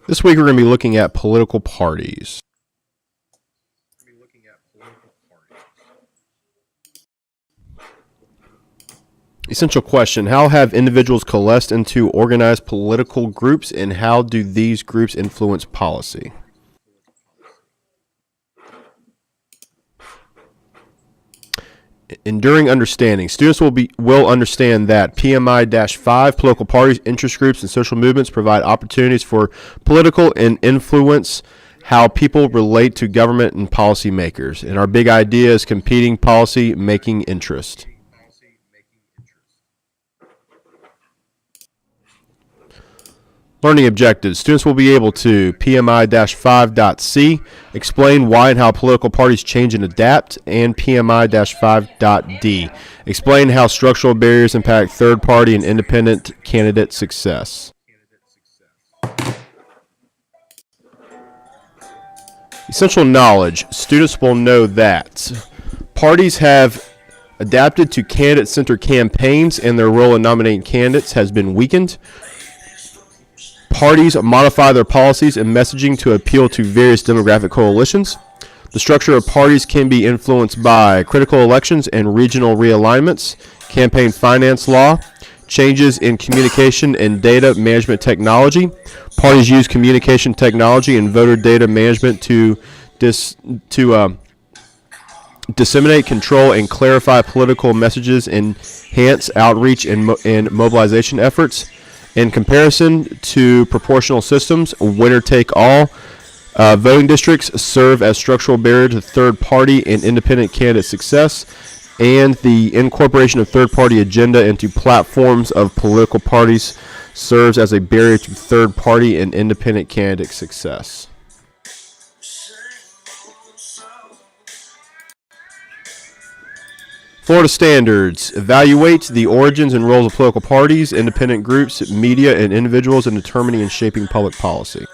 This week we're going to be looking at political parties. Essential question: how have individuals coalesced into organized political groups, and how do these groups influence policy? Enduring understanding. Students will understand that PMI-5 political parties, interest groups, and social movements provide opportunities for political and influence how people relate to government and policy makers. And our big idea is competing policy making interest. Learning objectives. Students will be able to PMI-5.C, explain why and how political parties change and adapt, and PMI-5.D, explain how structural barriers impact third-party and independent candidate success. Essential knowledge. Students will know that parties have adapted to candidate-centered campaigns, and their role in nominating candidates has been weakened. Parties modify their policies and messaging to appeal to various demographic coalitions. The structure of parties can be influenced by critical elections and regional realignments, campaign finance law, changes in communication and data management technology. Parties use communication technology and voter data management to disseminate, control, and clarify political messages, enhance outreach and mobilization efforts. In comparison to proportional systems, winner-take-all voting districts serve as structural barrier to third-party and independent candidate success, and the incorporation of third-party agenda into platforms of political parties serves as a barrier to third-party and independent candidate success. Florida standards. Evaluate the origins and roles of political parties, independent groups, media, and individuals in determining and shaping public policy.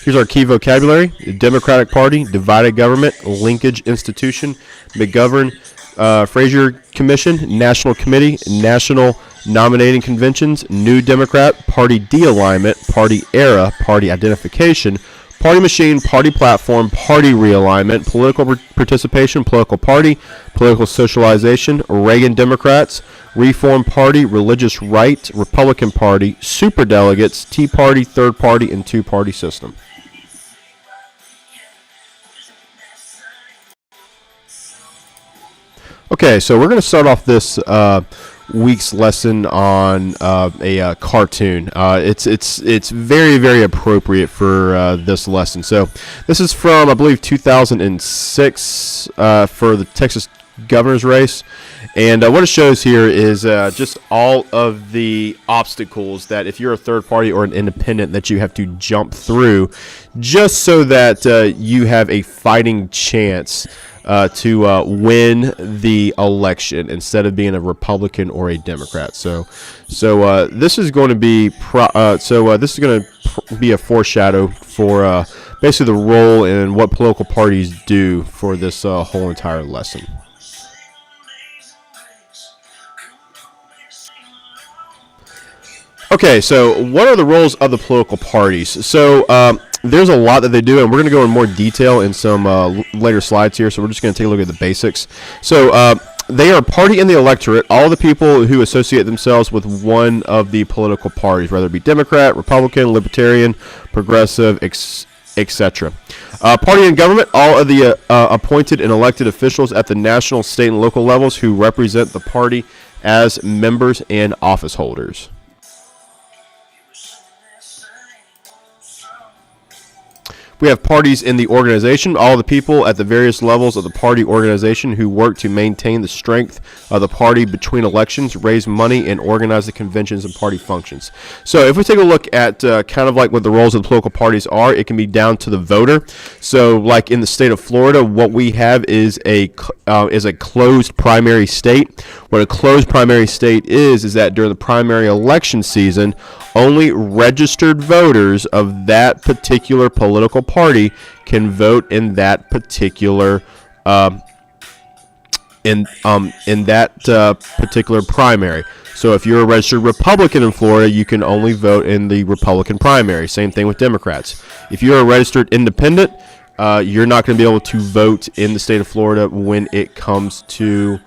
Here's our key vocabulary: Democratic Party, divided government, linkage institution, McGovern, Fraser Commission, National Committee, National Nominating Conventions, New Democrat, Party de-alignment, Party era, Party identification, Party machine, party platform, party realignment, political participation, political party, political socialization, Reagan Democrats, Reform Party, religious right, Republican Party, superdelegates, Tea Party, third party, and two-party system. Okay, so we're going to start off this week's lesson on a cartoon. It's very, very appropriate for this lesson. So this is from, I believe, 2006 for the Texas governor's race. And what it shows here is just all of the obstacles that if you're a third party or an independent that you have to jump through just so that you have a fighting chance to win the election instead of being a Republican or a Democrat. So this is going to be a foreshadow for basically the role and what political parties do for this whole entire lesson. Okay, so what are the roles of the political parties? So there's a lot that they do, and we're going to go in more detail in some later slides here, so we're just going to take a look at the basics. So they are a party in the electorate, all the people who associate themselves with one of the political parties, whether it be Democrat, Republican, Libertarian, Progressive, etc. Party in government, all of the appointed and elected officials at the national, state, and local levels who represent the party as members and office holders. We have parties in the organization, all the people at the various levels of the party organization who work to maintain the strength of the party between elections, raise money, and organize the conventions and party functions. So if we take a look at kind of like what the roles of the political parties are, it can be down to the voter. So like in the state of Florida, what we have is a closed primary state. What a closed primary state is that during the primary election season, only registered voters of that particular political party can vote in that particular in that particular primary. So if you're a registered Republican in Florida, you can only vote in the Republican primary. Same thing with Democrats. If you're a registered independent, you're not going to be able to vote in the state of Florida when it comes to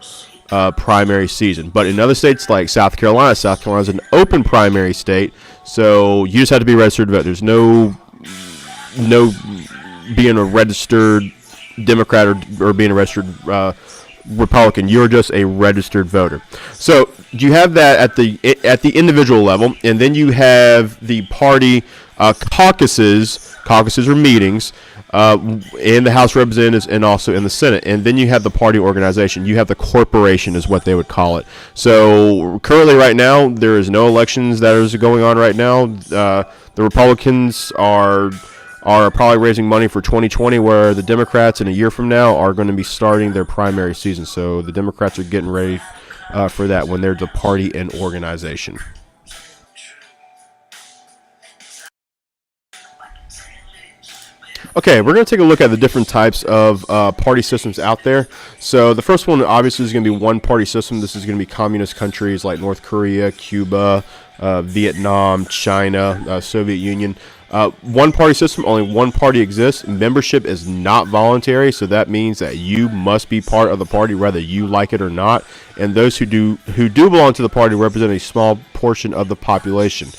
primary season. But in other states like South Carolina is an open primary state, so you just have to be registered to vote. There's no being a registered Democrat or being a registered Republican. You're just a registered voter. So you have that at the individual level, and then you have the party caucuses. Caucuses are meetings in the House of Representatives and also in the Senate. And then you have the party organization. You have the corporation is what they would call it. So currently right now, there is no elections that is going on right now. The Republicans are probably raising money for 2020, where the Democrats in a year from now are going to be starting their primary season. So the Democrats are getting ready for that when they're the party and organization. Okay, we're going to take a look at the different types of party systems out there. So the first one obviously is going to be one-party system. This is going to be communist countries like North Korea, Cuba, Vietnam, China, Soviet Union. One-party system, only one party exists. Membership is not voluntary, so that means that you must be part of the party whether you like it or not. And those who do belong to the party represent a small portion of the population.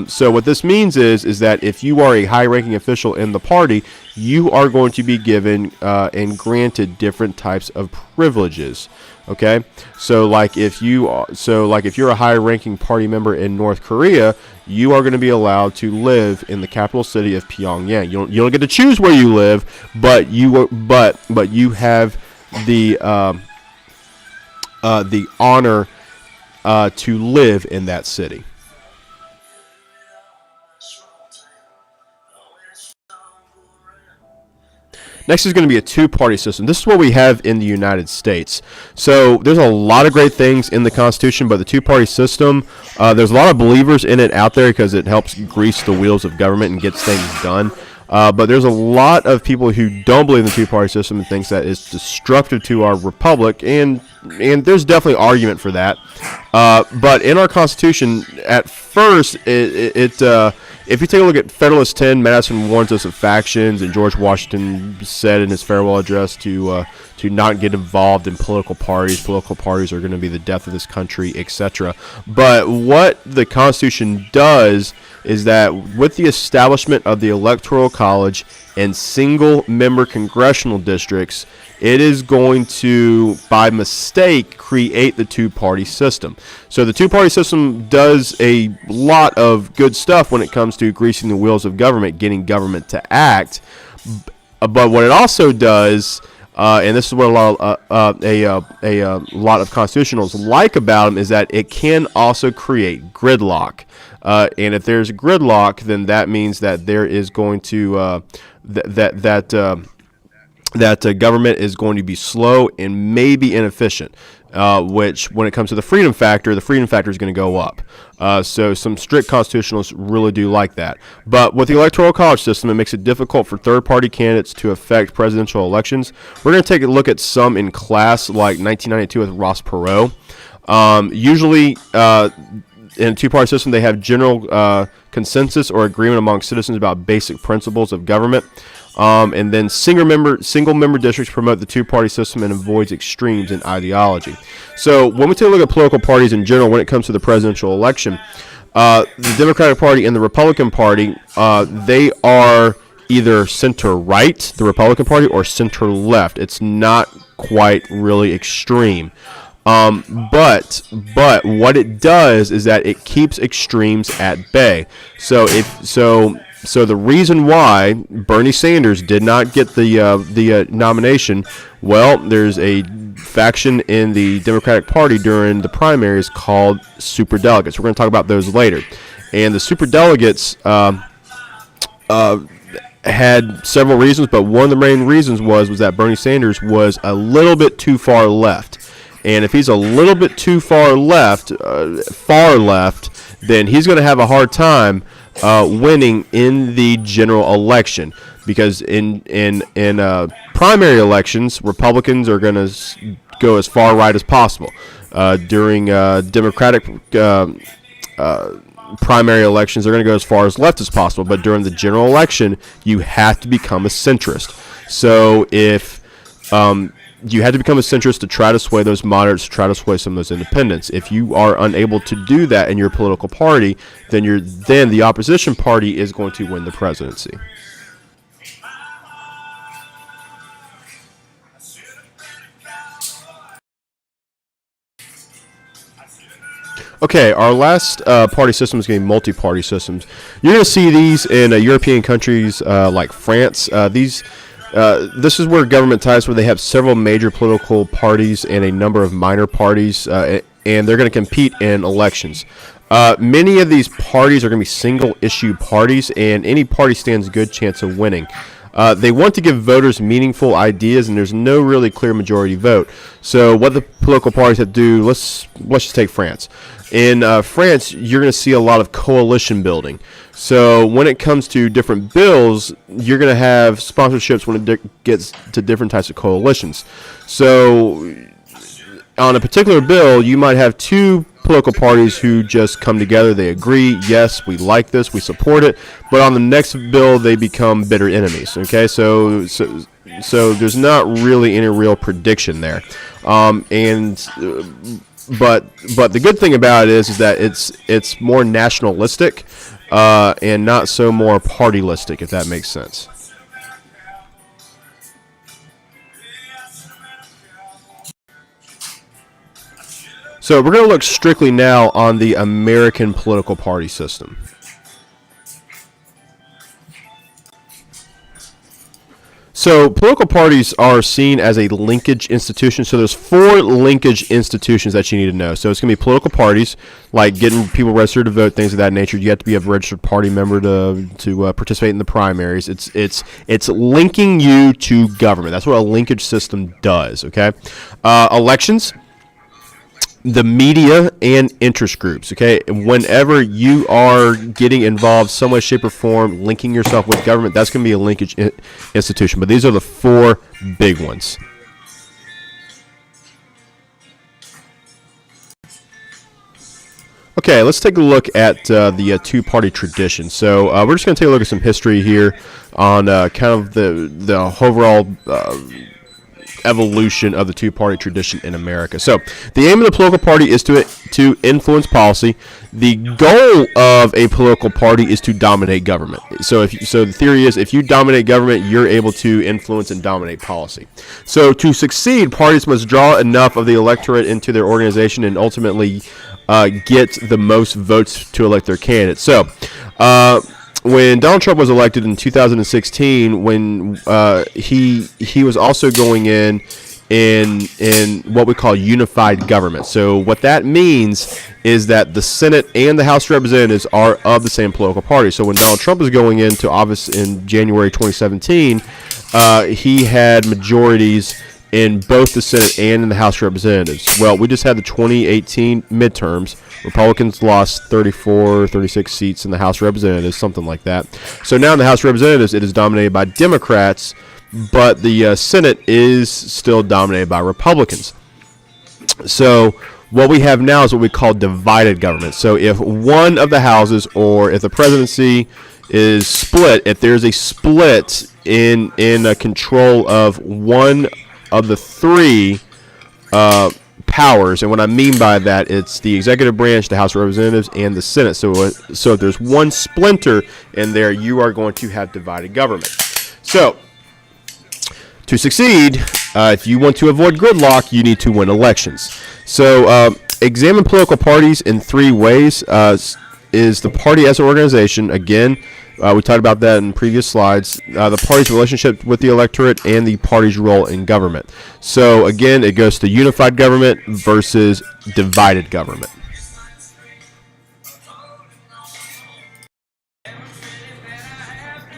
So what this means is that if you are a high-ranking official in the party, you are going to be given and granted different types of privileges. Okay, so if you're a high-ranking party member in North Korea, you are going to be allowed to live in the capital city of Pyongyang. You don't get to choose where you live, but you have the honor to live in that city. Next is going to be a two-party system. This is what we have in the United States. So there's a lot of great things in the Constitution, but the two-party system, there's a lot of believers in it out there because it helps grease the wheels of government and gets things done. But there's a lot of people who don't believe in the two-party system and thinks that it's destructive to our republic, and there's definitely argument for that. But in our Constitution, at first, if you take a look at Federalist 10, Madison warns us of factions, and George Washington said in his farewell address to not get involved in political parties. Political parties are going to be the death of this country, etc. But what the Constitution does is that with the establishment of the Electoral College and single-member congressional districts, it is going to, by mistake, create the two-party system. So the two-party system does a lot of good stuff when it comes to greasing the wheels of government, getting government to act. But what it also does, and this is what a lot of constitutionals like about them, is that it can also create gridlock. And if there's gridlock, then that means that there is going to that government is going to be slow and maybe inefficient, which when it comes to the freedom factor is going to go up. So some strict constitutionalists really do like that. But with the Electoral College system, it makes it difficult for third-party candidates to affect presidential elections. We're going to take a look at some in class, like 1992 with Ross Perot. Usually, in a two-party system, they have general consensus or agreement among citizens about basic principles of government. And then single-member districts promote the two-party system and avoids extremes in ideology. So when we take a look at political parties in general, when it comes to the presidential election, the Democratic Party and the Republican Party, they are either center-right, the Republican Party, or center-left. It's not quite really extreme. But what it does is that it keeps extremes at bay. So the reason why Bernie Sanders did not get the nomination, well, there's a faction in the Democratic Party during the primaries called superdelegates. We're going to talk about those later. And the superdelegates had several reasons, but one of the main reasons was that Bernie Sanders was a little bit too far left. And if he's a little bit too far left, then he's going to have a hard time winning in the general election, because in primary elections, Republicans are going to go as far right as possible. During Democratic primary elections, they're going to go as far as left as possible. But during the general election, you have to become a centrist. So if you had to become a centrist to try to sway those moderates, to try to sway some of those independents. If you are unable to do that in your political party, then the opposition party is going to win the presidency. Okay, our last party system is going to be multi-party systems. You're going to see these in European countries like France. This is where government ties, where they have several major political parties and a number of minor parties, and they're going to compete in elections. Many of these parties are going to be single-issue parties, and any party stands a good chance of winning. They want to give voters meaningful ideas, and there's no really clear majority vote. So what the political parties have to do, let's just take France. In France, you're going to see a lot of coalition building. So when it comes to different bills, you're going to have sponsorships when it gets to different types of coalitions. So on a particular bill, you might have two political parties who just come together. They agree, yes, we like this, we support it. But on the next bill, they become bitter enemies. Okay, so there's not really any real prediction there. But the good thing about it is that it's more nationalistic and not so more partylistic, if that makes sense. So we're going to look strictly now on the American political party system. So political parties are seen as a linkage institution. So there's 4 linkage institutions that you need to know. So it's going to be political parties, like getting people registered to vote, things of that nature. You have to be a registered party member to participate in the primaries. It's linking you to government. That's what a linkage system does. Okay, elections, the media, and interest groups. Okay, whenever you are getting involved some way, shape, or form, linking yourself with government, that's going to be a linkage institution. But these are the 4 big ones. Okay, let's take a look at the two-party tradition. So we're just going to take a look at some history here on kind of the overall evolution of the two-party tradition in America. So the aim of the political party is to influence policy. The goal of a political party is to dominate government. So the theory is, if you dominate government, you're able to influence and dominate policy. So to succeed, parties must draw enough of the electorate into their organization and ultimately get the most votes to elect their candidate. So when Donald Trump was elected in 2016, when he was also going in what we call unified government. So what that means is that the Senate and the House of Representatives are of the same political party. So when Donald Trump was going into office in January 2017, he had majorities in both the Senate and in the House of Representatives. Well, we just had the 2018 midterms. Republicans lost 34, 36 seats in the House of Representatives, something like that. So now in the House of Representatives, it is dominated by Democrats, but the Senate is still dominated by Republicans. So what we have now is what we call divided government. So if one of the houses, or if the presidency is split, if there's a split in control of one of the 3 powers, and what I mean by that, it's the executive branch, the House of Representatives, and the Senate. So if there's one splinter in there, you are going to have divided government. So to succeed, if you want to avoid gridlock, you need to win elections. So examine political parties in 3 ways. Is the party as an organization. Again, we talked about that in previous slides. The party's relationship with the electorate and the party's role in government. So again, it goes to unified government versus divided government.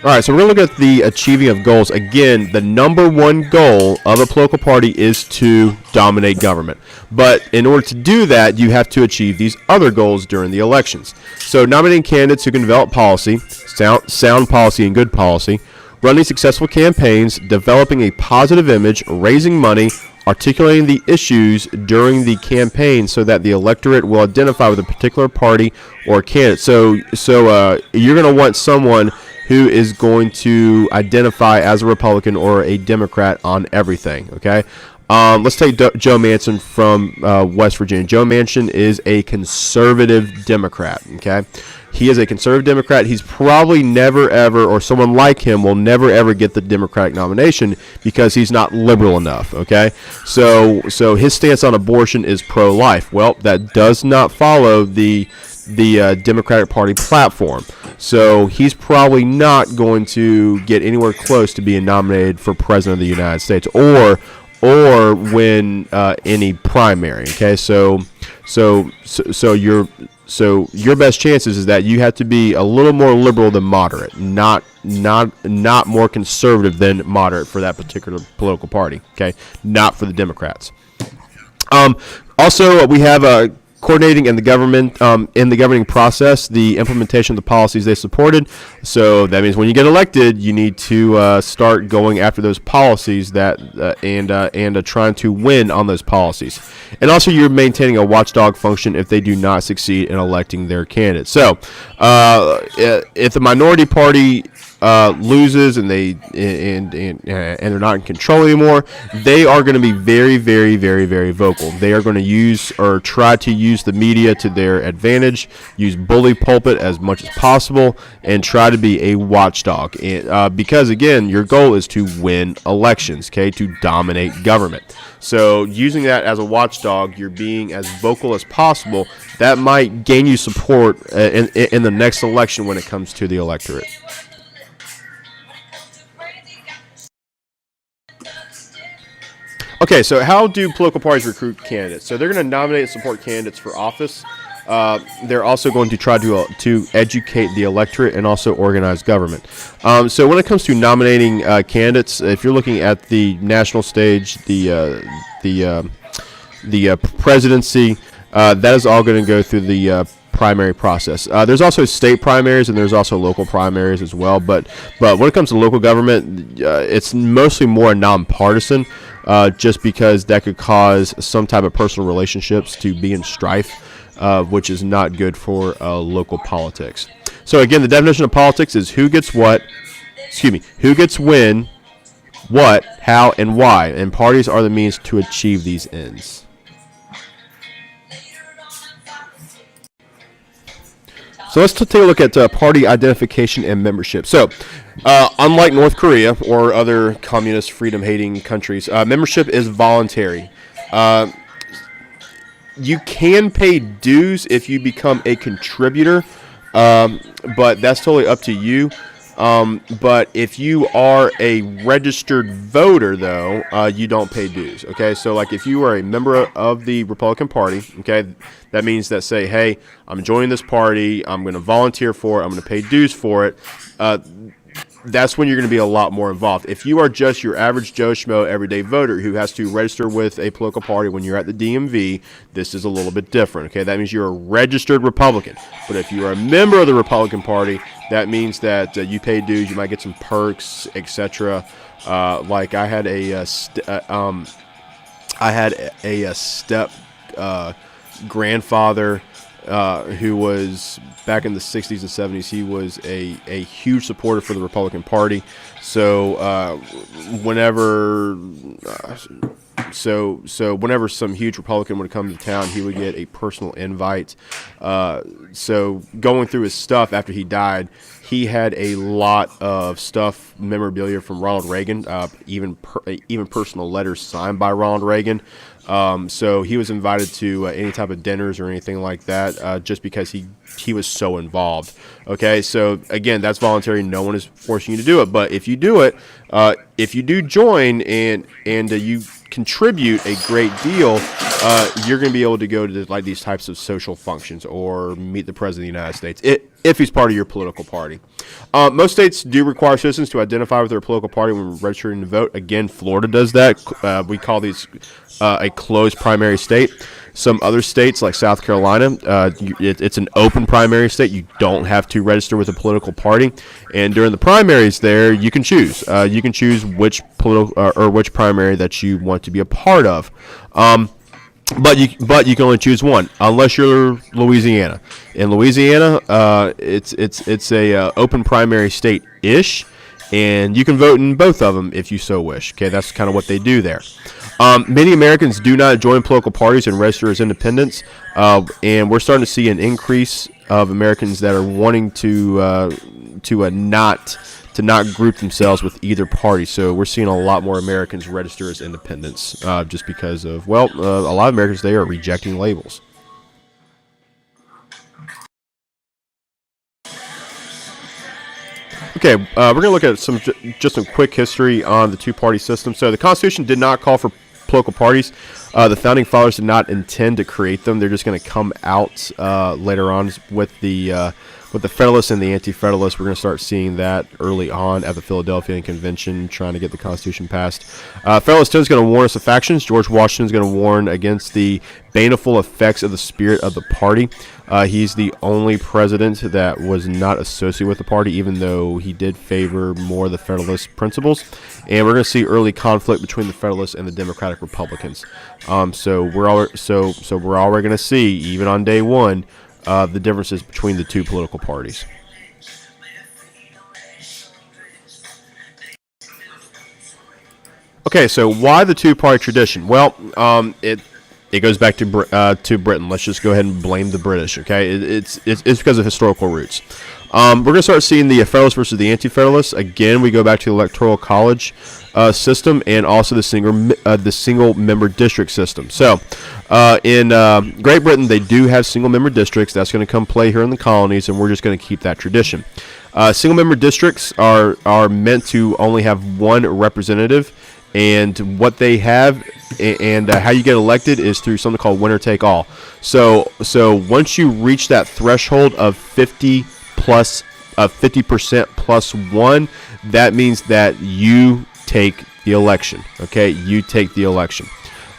All right, so we're going to look at the achieving of goals. Again, the number one goal of a political party is to dominate government. But in order to do that, you have to achieve these other goals during the elections. So nominating candidates who can develop policy, sound policy and good policy, running successful campaigns, developing a positive image, raising money, articulating the issues during the campaign so that the electorate will identify with a particular party or candidate. So you're going to want someone who is going to identify as a Republican or a Democrat on everything, okay? Let's take Joe Manchin from West Virginia. Joe Manchin is a conservative Democrat, okay? He is a conservative Democrat. He's probably never, ever, or someone like him will never, ever get the Democratic nomination because he's not liberal enough, okay? So his stance on abortion is pro-life. Well, that does not follow the Democratic Party platform. So he's probably not going to get anywhere close to being nominated for president of the United States or win any primary. Okay, so your best chances is that you have to be a little more liberal than moderate, not more conservative than moderate for that particular political party. Okay, not for the Democrats. Also, we have coordinating in the government, in the governing process, the implementation of the policies they supported. So that means when you get elected, you need to start going after those policies that and trying to win on those policies. And also, you're maintaining a watchdog function if they do not succeed in electing their candidate. So if the minority party loses and they're not in control anymore, they are going to be very, very, very, very vocal. They are going to use or try to use the media to their advantage, use bully pulpit as much as possible, and try to be a watchdog. Because again, your goal is to win elections, okay, to dominate government. So using that as a watchdog, you're being as vocal as possible. That might gain you support in the next election when it comes to the electorate. Okay, so how do political parties recruit candidates? So they're going to nominate and support candidates for office. They're also going to try to educate the electorate and also organize government. So when it comes to nominating candidates, if you're looking at the national stage, the presidency, that is all going to go through the primary process. There's also state primaries and there's also local primaries as well. But when it comes to local government, it's mostly more nonpartisan. Just because that could cause some type of personal relationships to be in strife, which is not good for local politics. So again, the definition of politics is who gets when, what, how, and why, and parties are the means to achieve these ends. So let's take a look at party identification and membership. So, unlike North Korea or other communist freedom-hating countries, membership is voluntary. You can pay dues if you become a contributor, but that's totally up to you. But if you are a registered voter, though, you don't pay dues. Okay, so like if you are a member of the Republican Party, okay, that means that say, hey, I'm joining this party, I'm going to volunteer for it, I'm going to pay dues for it. That's when you're going to be a lot more involved. If you are just your average Joe Schmo everyday voter who has to register with a political party when you're at the DMV, this is a little bit different. Okay, that means you're a registered Republican. But if you are a member of the Republican Party, that means that you pay dues. You might get some perks, etc. Like I had a step grandfather who was back in the 60s and 70s. He was a huge supporter for the Republican Party. So whenever some huge Republican would come to town, he would get a personal invite. So going through his stuff after he died, he had a lot of stuff, memorabilia from Ronald Reagan, even personal letters signed by Ronald Reagan. So he was invited to any type of dinners or anything like that, just because he was so involved. Okay, so again, that's voluntary. No one is forcing you to do it. But if you do it, if you do join and you contribute a great deal, you're going to be able to go to like these types of social functions or meet the President of the United States if he's part of your political party. Most states do require citizens to identify with their political party when registering to vote. Again, Florida does that. We call these a closed primary state. Some other states like South Carolina, it's an open primary state. You don't have to register with a political party, and during the primaries there, you can choose. You can choose which political or which primary that you want to be a part of. But you can only choose one unless you're Louisiana. In Louisiana, it's a open primary state ish, and you can vote in both of them if you so wish. Okay, that's kind of what they do there. Many Americans do not join political parties and register as independents, and we're starting to see an increase of Americans that are wanting to not group themselves with either party. So we're seeing a lot more Americans register as independents, just because of, a lot of Americans, they are rejecting labels. Okay, we're going to look at some quick history on the two-party system. So the Constitution did not call for political parties. The founding fathers did not intend to create them. They're just going to come out later on with the Federalists and the Anti-Federalists. We're going to start seeing that early on at the Philadelphia Convention, trying to get the Constitution passed. Federalist 10 is going to warn us of factions. George Washington is going to warn against the baneful effects of the spirit of the party. He's the only president that was not associated with the party, even though he did favor more of the Federalist principles. And we're going to see early conflict between the Federalists and the Democratic Republicans. So we're already going to see, even on day one, the differences between the two political parties. Okay, so why the two-party tradition? Well, it goes back to Britain. Let's just go ahead and blame the British. Okay, it's because of historical roots. We're going to start seeing the Federalists versus the Anti-Federalists. Again, we go back to the Electoral College system and also the single member district system. So in Great Britain, they do have single member districts. That's going to come play here in the colonies, and we're just going to keep that tradition. Single member districts are meant to only have one representative, and what they have and how you get elected is through something called winner take all. So once you reach that threshold of 50% plus one, that means that you take the election. Okay, you take the election.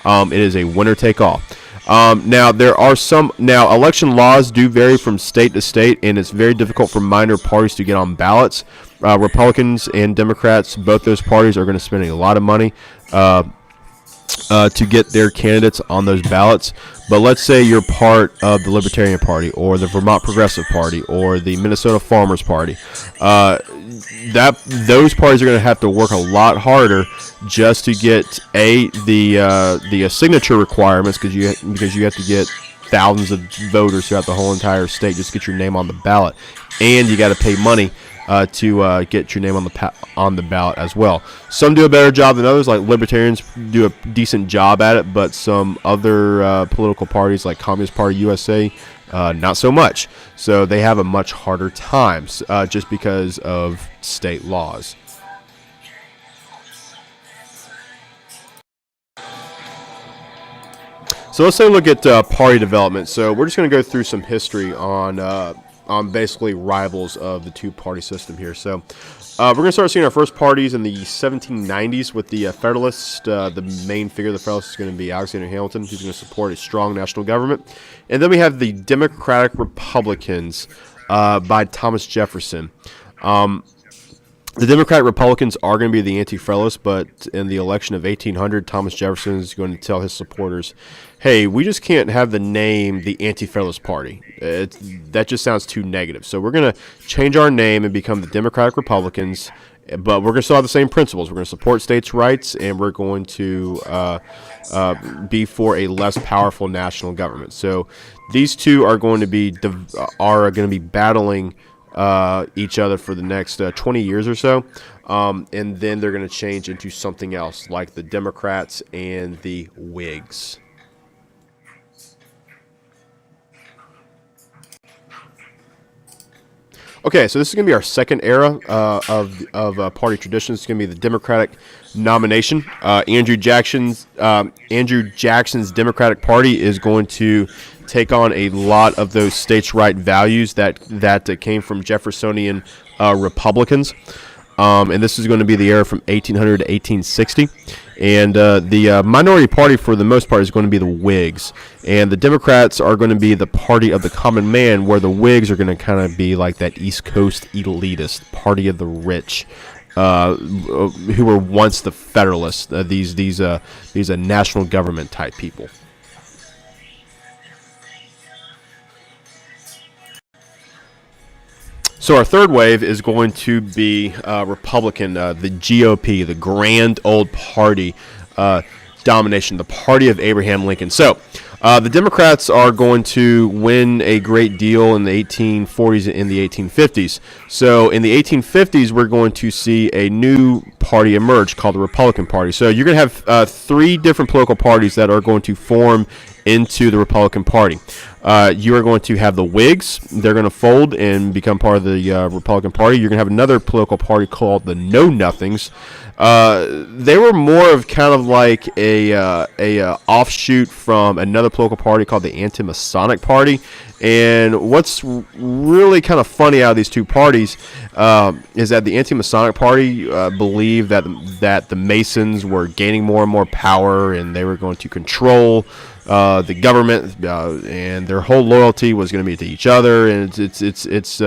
It is a winner take all. Now there are election laws do vary from state to state, and it's very difficult for minor parties to get on ballots. Republicans and Democrats, both those parties, are going to spend a lot of money to get their candidates on those ballots. But let's say you're part of the Libertarian Party or the Vermont Progressive Party or the Minnesota Farmers Party. Those parties are going to have to work a lot harder just to get the signature requirements, because you have to get thousands of voters throughout the whole entire state just to get your name on the ballot, and you got to pay money to get your name on the ballot as well. Some do a better job than others, like Libertarians do a decent job at it, but some other political parties like Communist Party USA, not so much. So they have a much harder time just because of state laws. So let's take a look at party development. So we're just going to go through some history on basically rivals of the two-party system here. So we're going to start seeing our first parties in the 1790s with the Federalists. The main figure of the Federalists is going to be Alexander Hamilton, who's going to support a strong national government. And then we have the Democratic Republicans by Thomas Jefferson. The Democratic Republicans are going to be the Anti-Federalists, but in the election of 1800, Thomas Jefferson is going to tell his supporters, hey, we just can't have the name the Anti-Federalist Party. That just sounds too negative. So we're going to change our name and become the Democratic Republicans, but we're going to still have the same principles. We're going to support states' rights, and we're going to be for a less powerful national government. So these two are going to be battling each other for the next 20 years or so, and then they're going to change into something else, like the Democrats and the Whigs. Okay, so this is going to be our second era of party traditions. It's going to be the Democratic nomination. Andrew Jackson's Democratic Party is going to take on a lot of those states' right values that came from Jeffersonian Republicans. and this is going to be the era from 1800 to 1860. And the minority party, for the most part, is going to be the Whigs. And the Democrats are going to be the party of the common man, where the Whigs are going to kind of be like that East Coast elitist party of the rich, who were once the Federalists, these national government type people. So our third wave is going to be Republican, the GOP, the Grand Old Party domination, the party of Abraham Lincoln. So the Democrats are going to win a great deal in the 1840s and in the 1850s. So in the 1850s, we're going to see a new party emerge called the Republican Party. So you're going to have three different political parties that are going to form into the Republican Party. You are going to have the Whigs. They're going to fold and become part of the Republican Party. You're going to have another political party called the Know Nothings. They were more of kind of like a offshoot from another political party called the Anti-Masonic Party. And what's really kind of funny out of these two parties is that the Anti-Masonic Party believed that the Masons were gaining more and more power, and they were going to control the government, and their whole loyalty was going to be to each other, and it's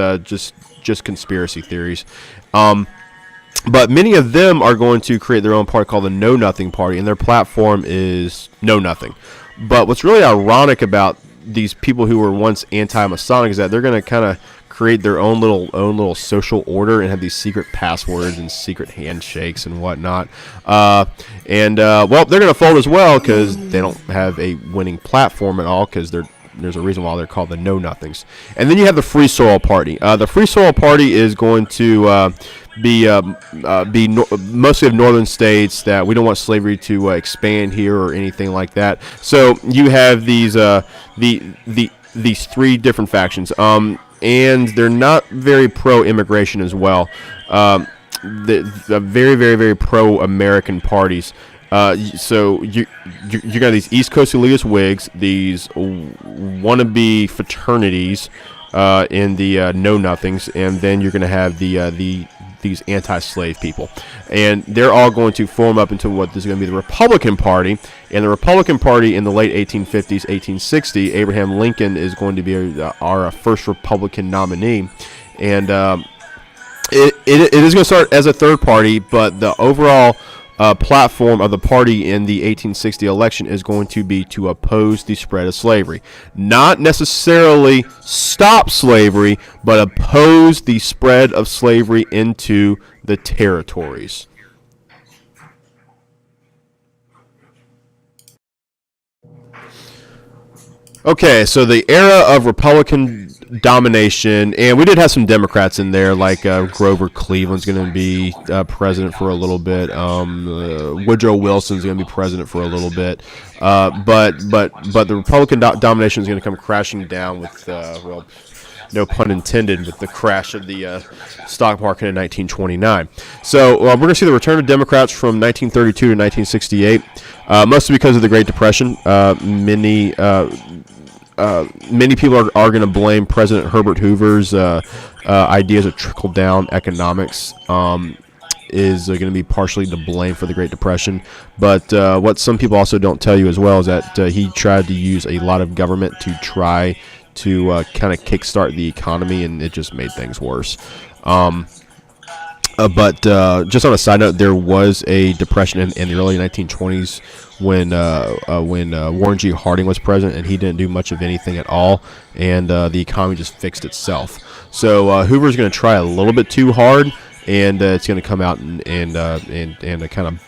just conspiracy theories. But many of them are going to create their own party called the Know Nothing Party, and their platform is Know Nothing. But what's really ironic about these people who were once anti-Masonic is that they're going to kind of create their own little social order and have these secret passwords and secret handshakes and whatnot. Well, they're going to fold as well because they don't have a winning platform at all, because there's a reason why they're called the Know Nothings. And then you have the Free Soil Party. The Free Soil Party is going to be mostly of northern states, that we don't want slavery to expand here or anything like that. So you have these these three different factions, and they're not very pro-immigration as well. The very, very, very pro-American parties. So you got these East Coast elitist Whigs, these wannabe fraternities in the Know Nothings, and then you're going to have these anti-slave people, and they're all going to form up into what is going to be the Republican Party. And the Republican Party in the late 1850s, 1860, Abraham Lincoln is going to be our first Republican nominee, and it is going to start as a third party, but the overall platform of the party in the 1860 election is going to be to oppose the spread of slavery. Not necessarily stop slavery, but oppose the spread of slavery into the territories. Okay, so the era of Republican domination, and we did have some Democrats in there, like Grover Cleveland's going to be president for a little bit. Woodrow Wilson's going to be president for a little bit. But the Republican domination is going to come crashing down with, well, no pun intended, with the crash of the stock market in 1929. So we're going to see the return of Democrats from 1932 to 1968, mostly because of the Great Depression. Many people are going to blame President Herbert Hoover's ideas of trickle-down economics is going to be partially to blame for the Great Depression. But what some people also don't tell you as well is that he tried to use a lot of government to try to kind of kickstart the economy, and it just made things worse. But just on a side note, there was a depression in the early 1920s when Warren G. Harding was president, and he didn't do much of anything at all, and the economy just fixed itself. So Hoover's going to try a little bit too hard, and it's going to come out and kind of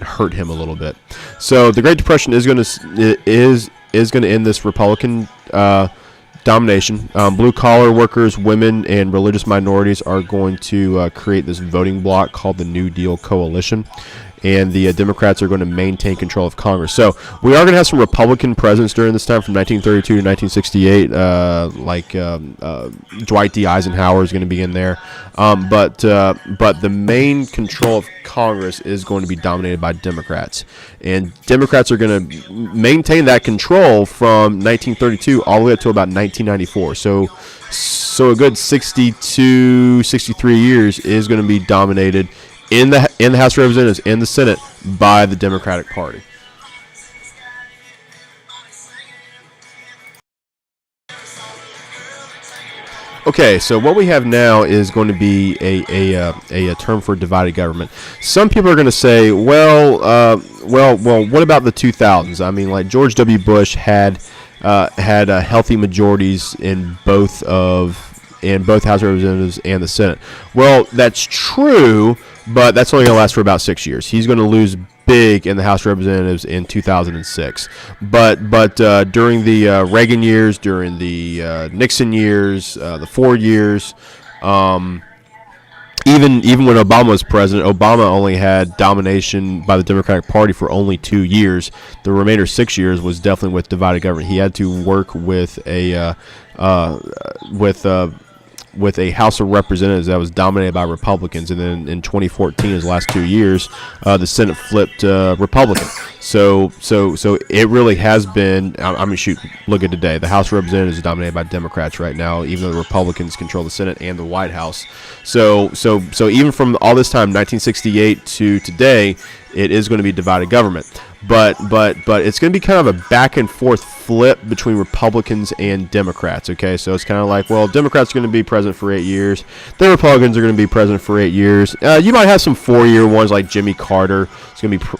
hurt him a little bit. So the Great Depression is going to end this Republican domination. Blue collar workers, women, and religious minorities are going to create this voting bloc called the New Deal Coalition, and the Democrats are going to maintain control of Congress. So we are going to have some Republican presidents during this time from 1932 to 1968, Dwight D. Eisenhower is going to be in there. But the main control of Congress is going to be dominated by Democrats, and Democrats are going to maintain that control from 1932 all the way up to about 1994. So a good 62, 63 years is going to be dominated in the House of Representatives and the Senate by the Democratic Party. Okay, so what we have now is going to be a term for divided government. Some people are going to say, well, what about the 2000s? I mean, like George W. Bush had healthy majorities in both House of Representatives and the Senate. Well, that's true, but that's only going to last for about 6 years. He's going to lose big in the House of Representatives in 2006. But during the Reagan years, during the Nixon years, the Ford years, even when Obama was president, Obama only had domination by the Democratic Party for only 2 years. The remainder 6 years was definitely with divided government. He had to work with a House of Representatives that was dominated by Republicans, and then in 2014, his last 2 years, the Senate flipped Republican. So it really has been. I mean, shoot, look at today. The House of Representatives is dominated by Democrats right now, even though the Republicans control the Senate and the White House. So even from all this time, 1968 to today, it is going to be divided government. But it's going to be kind of a back and forth flip between Republicans and Democrats. Okay, so it's kind of like, well, Democrats are going to be president for 8 years. The Republicans are going to be president for 8 years. You might have some 4-year ones like Jimmy Carter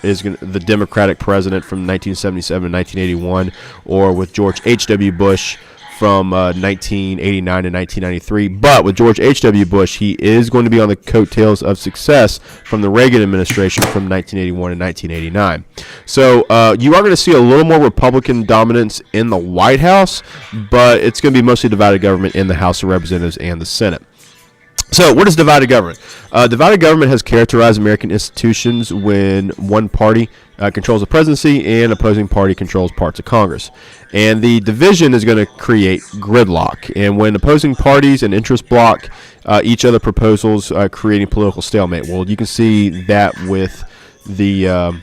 is the Democratic president from 1977 to 1981, or with George H.W. Bush from 1989 to 1993. But with George H.W. Bush, he is going to be on the coattails of success from the Reagan administration from 1981 to 1989. So you are going to see a little more Republican dominance in the White House, but it's going to be mostly divided government in the House of Representatives and the Senate. So what is divided government? Divided government has characterized American institutions when one party controls the presidency and opposing party controls parts of Congress. And the division is going to create gridlock. And when opposing parties and interests block each other proposals, creating political stalemate. Well, you can see that with the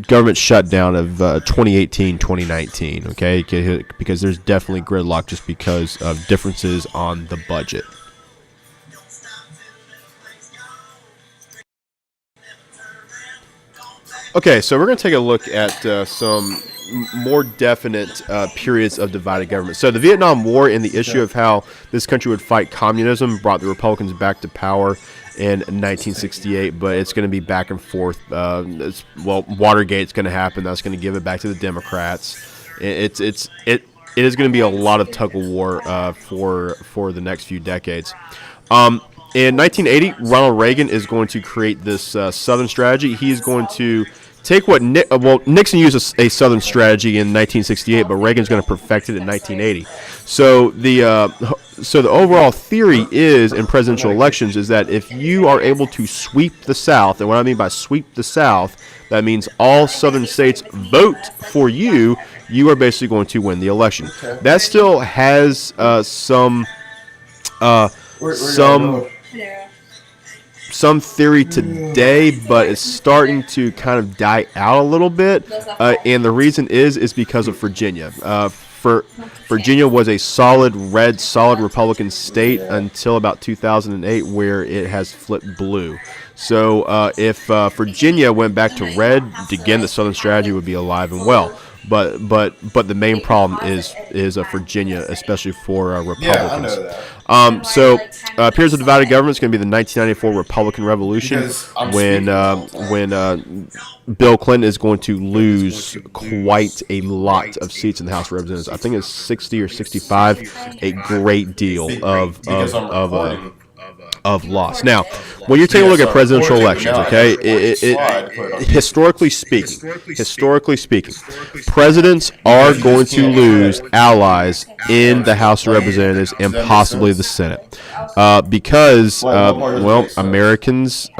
government shutdown of 2018, 2019, okay? Because there's definitely gridlock just because of differences on the budget. Okay, so we're going to take a look at some more definite periods of divided government. So the Vietnam War and the issue of how this country would fight communism brought the Republicans back to power in 1968, but it's going to be back and forth. Watergate's going to happen. That's going to give it back to the Democrats. It is going to be a lot of tug of war for the next few decades. In 1980, Ronald Reagan is going to create this Southern strategy. He's going to take what Nixon used a Southern strategy in 1968, but Reagan's going to perfect it in 1980. So the overall theory is in presidential elections is that if you are able to sweep the South, and what I mean by sweep the South, that means all Southern states vote for you, you are basically going to win the election. That still has some theory today, but it's starting to kind of die out a little bit, and the reason is because of Virginia. Virginia was a solid Republican state until about 2008, where it has flipped blue. So if Virginia went back to red, again, the Southern strategy would be alive and well. But the main problem is Virginia, especially for Republicans. Yeah, I know that. So periods of divided government is going to be the 1994 Republican Revolution, when Bill Clinton is going to lose quite a lot of seats in the House of Representatives. I think it's 60 or 65, a great deal of of loss. Now, when you're taking a look at presidential elections, okay, historically speaking, presidents are going to lose allies in the House of Representatives and possibly the Senate, because Americans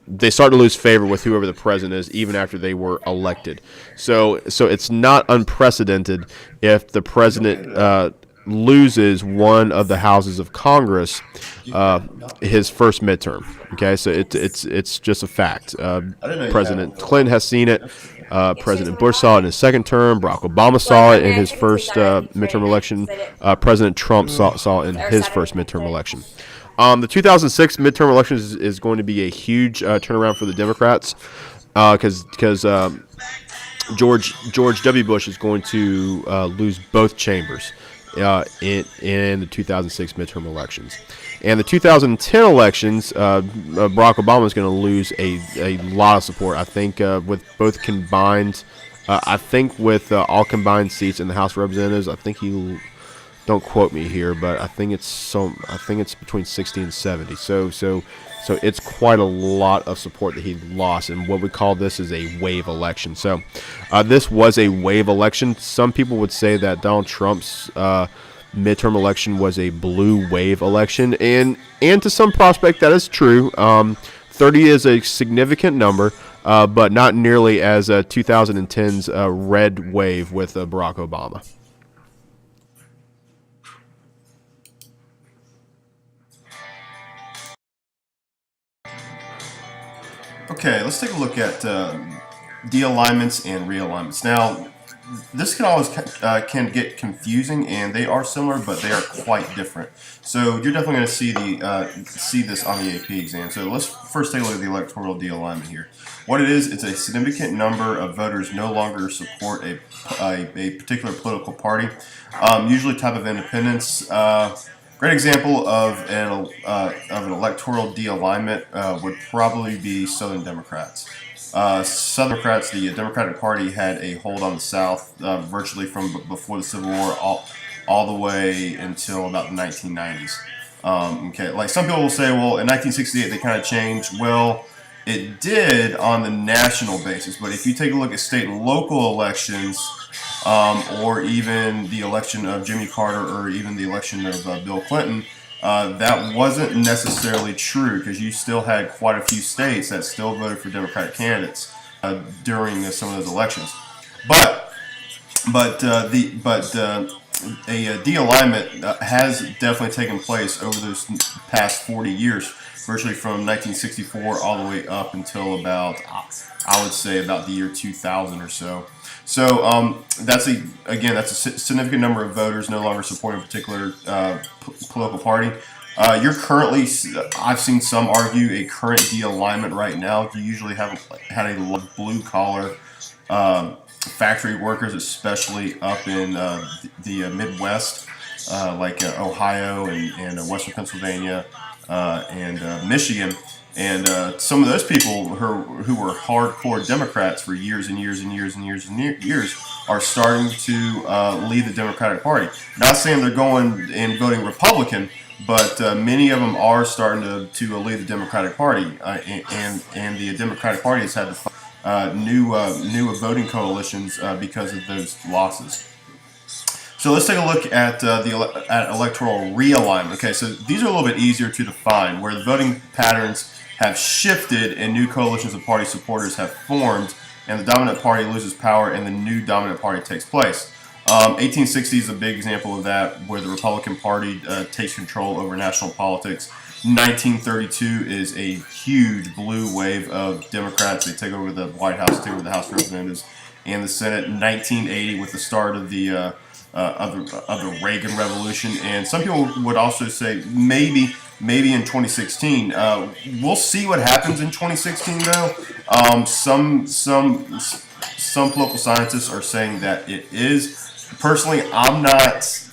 they start to lose favor with whoever the president is, even after they were elected. So it's not unprecedented if the president loses one of the houses of Congress his first midterm. Okay, so it's just a fact. President Clinton has seen it. President Bush saw it in his second term. Barack Obama saw it in his first midterm election. President Trump saw it in his first midterm election. The 2006 midterm elections is going to be a huge turnaround for the Democrats because George W. Bush is going to lose both chambers in the 2006 midterm elections. And the 2010 elections, Barack Obama is going to lose a lot of support. I think with both combined, with all combined seats in the House of Representatives, I think he. Don't quote me here, but I think it's between 60 and 70. So it's quite a lot of support that he lost, and what we call this is a wave election. So this was a wave election. Some people would say that Donald Trump's midterm election was a blue wave election, and to some prospect that is true. 30 is a significant number, but not nearly as 2010's red wave with Barack Obama. Okay, let's take a look at de-alignments and realignments. Now, this can get confusing, and they are similar, but they are quite different. So you're definitely going to see this on the AP exam. So let's first take a look at the electoral de-alignment here. What it is, it's a significant number of voters no longer support a particular political party, usually type of independence. Great example of an electoral de-alignment would probably be Southern Democrats. Southern Democrats, the Democratic Party, had a hold on the South virtually from before the Civil War all the way until about the 1990s. Okay, like some people will say, well, in 1968 they kind of changed. Well, it did on the national basis, but if you take a look at state and local elections, or even the election of Jimmy Carter, or even the election of Bill Clinton, that wasn't necessarily true, because you still had quite a few states that still voted for Democratic candidates during some of those elections. But a de-alignment has definitely taken place over those past 40 years, virtually from 1964 all the way up until about, I would say, about the year 2000 or so. So that's a significant number of voters no longer supporting a particular political party. I've seen some argue a current de-alignment right now. You usually had a lot of blue collar factory workers, especially up in the Midwest, like Ohio and Western Pennsylvania and Michigan. And some of those people who were hardcore Democrats for years and years and years and years and years are starting to leave the Democratic Party. Not saying they're going and voting Republican, but many of them are starting to leave the Democratic Party. And the Democratic Party has had new voting coalitions because of those losses. So let's take a look at at electoral realignment. Okay, so these are a little bit easier to define, where the voting patterns have shifted and new coalitions of party supporters have formed, and the dominant party loses power and the new dominant party takes place. 1860 is a big example of that, where the Republican Party takes control over national politics. 1932 is a huge blue wave of Democrats. They take over the White House, take over the House of Representatives and the Senate. 1980, with the start of the Reagan Revolution, and some people would also say maybe in 2016. We'll see what happens in 2016, though. Some political scientists are saying that it is. Personally, I'm not.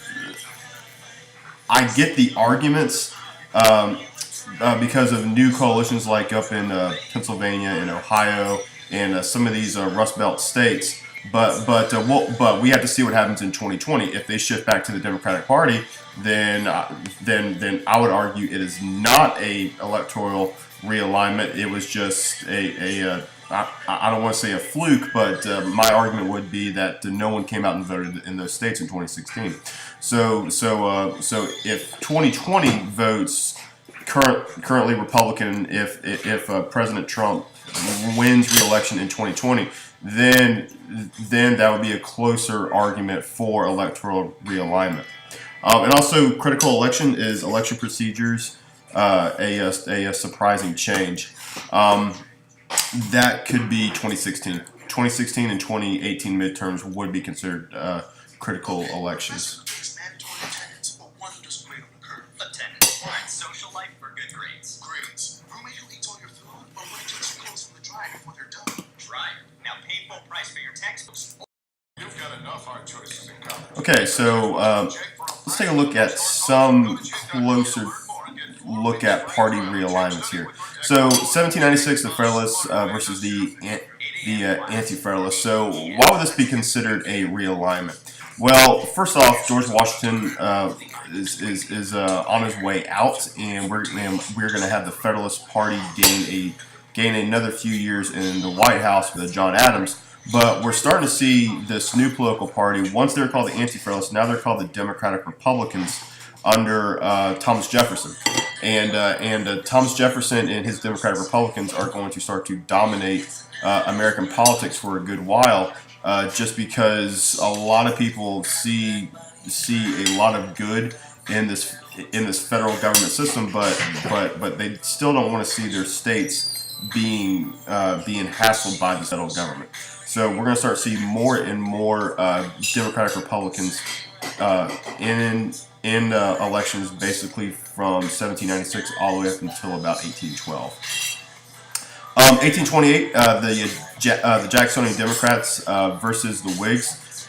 I get the arguments because of new coalitions like up in Pennsylvania and Ohio and some of these Rust Belt states. But we have to see what happens in 2020. If they shift back to the Democratic Party, then I would argue it is not a electoral realignment. It was just I don't want to say a fluke, but my argument would be that no one came out and voted in those states in 2016. So if 2020 votes currently Republican, if President Trump wins re-election in 2020, then that would be a closer argument for electoral realignment. And also, critical election is election procedures, a surprising change. That could be 2016. 2016 and 2018 midterms would be considered critical elections. Attendance. Social life for good grades. Grades. Roommate who eats all your food, or when you take your clothes from the dryer before they're done. Dryer. Now pay full price for your textbooks. You've got enough hard choices in college. Okay, so let's take a look at some closer look at party realignments here. So 1796, the Federalists versus the Anti-Federalists. So why would this be considered a realignment? Well, first off, George Washington is on his way out, and we're going to have the Federalist Party gain another few years in the White House with John Adams. But we're starting to see this new political party. Once they're called the Anti-Federalists, now they're called the Democratic Republicans under Thomas Jefferson. And Thomas Jefferson and his Democratic Republicans are going to start to dominate American politics for a good while, just because a lot of people see a lot of good in this federal government system, but they still don't want to see their states being hassled by the federal government. So we're going to start seeing more and more Democratic Republicans in elections, basically from 1796 all the way up until about 1812. 1828, the Jacksonian Democrats versus the Whigs.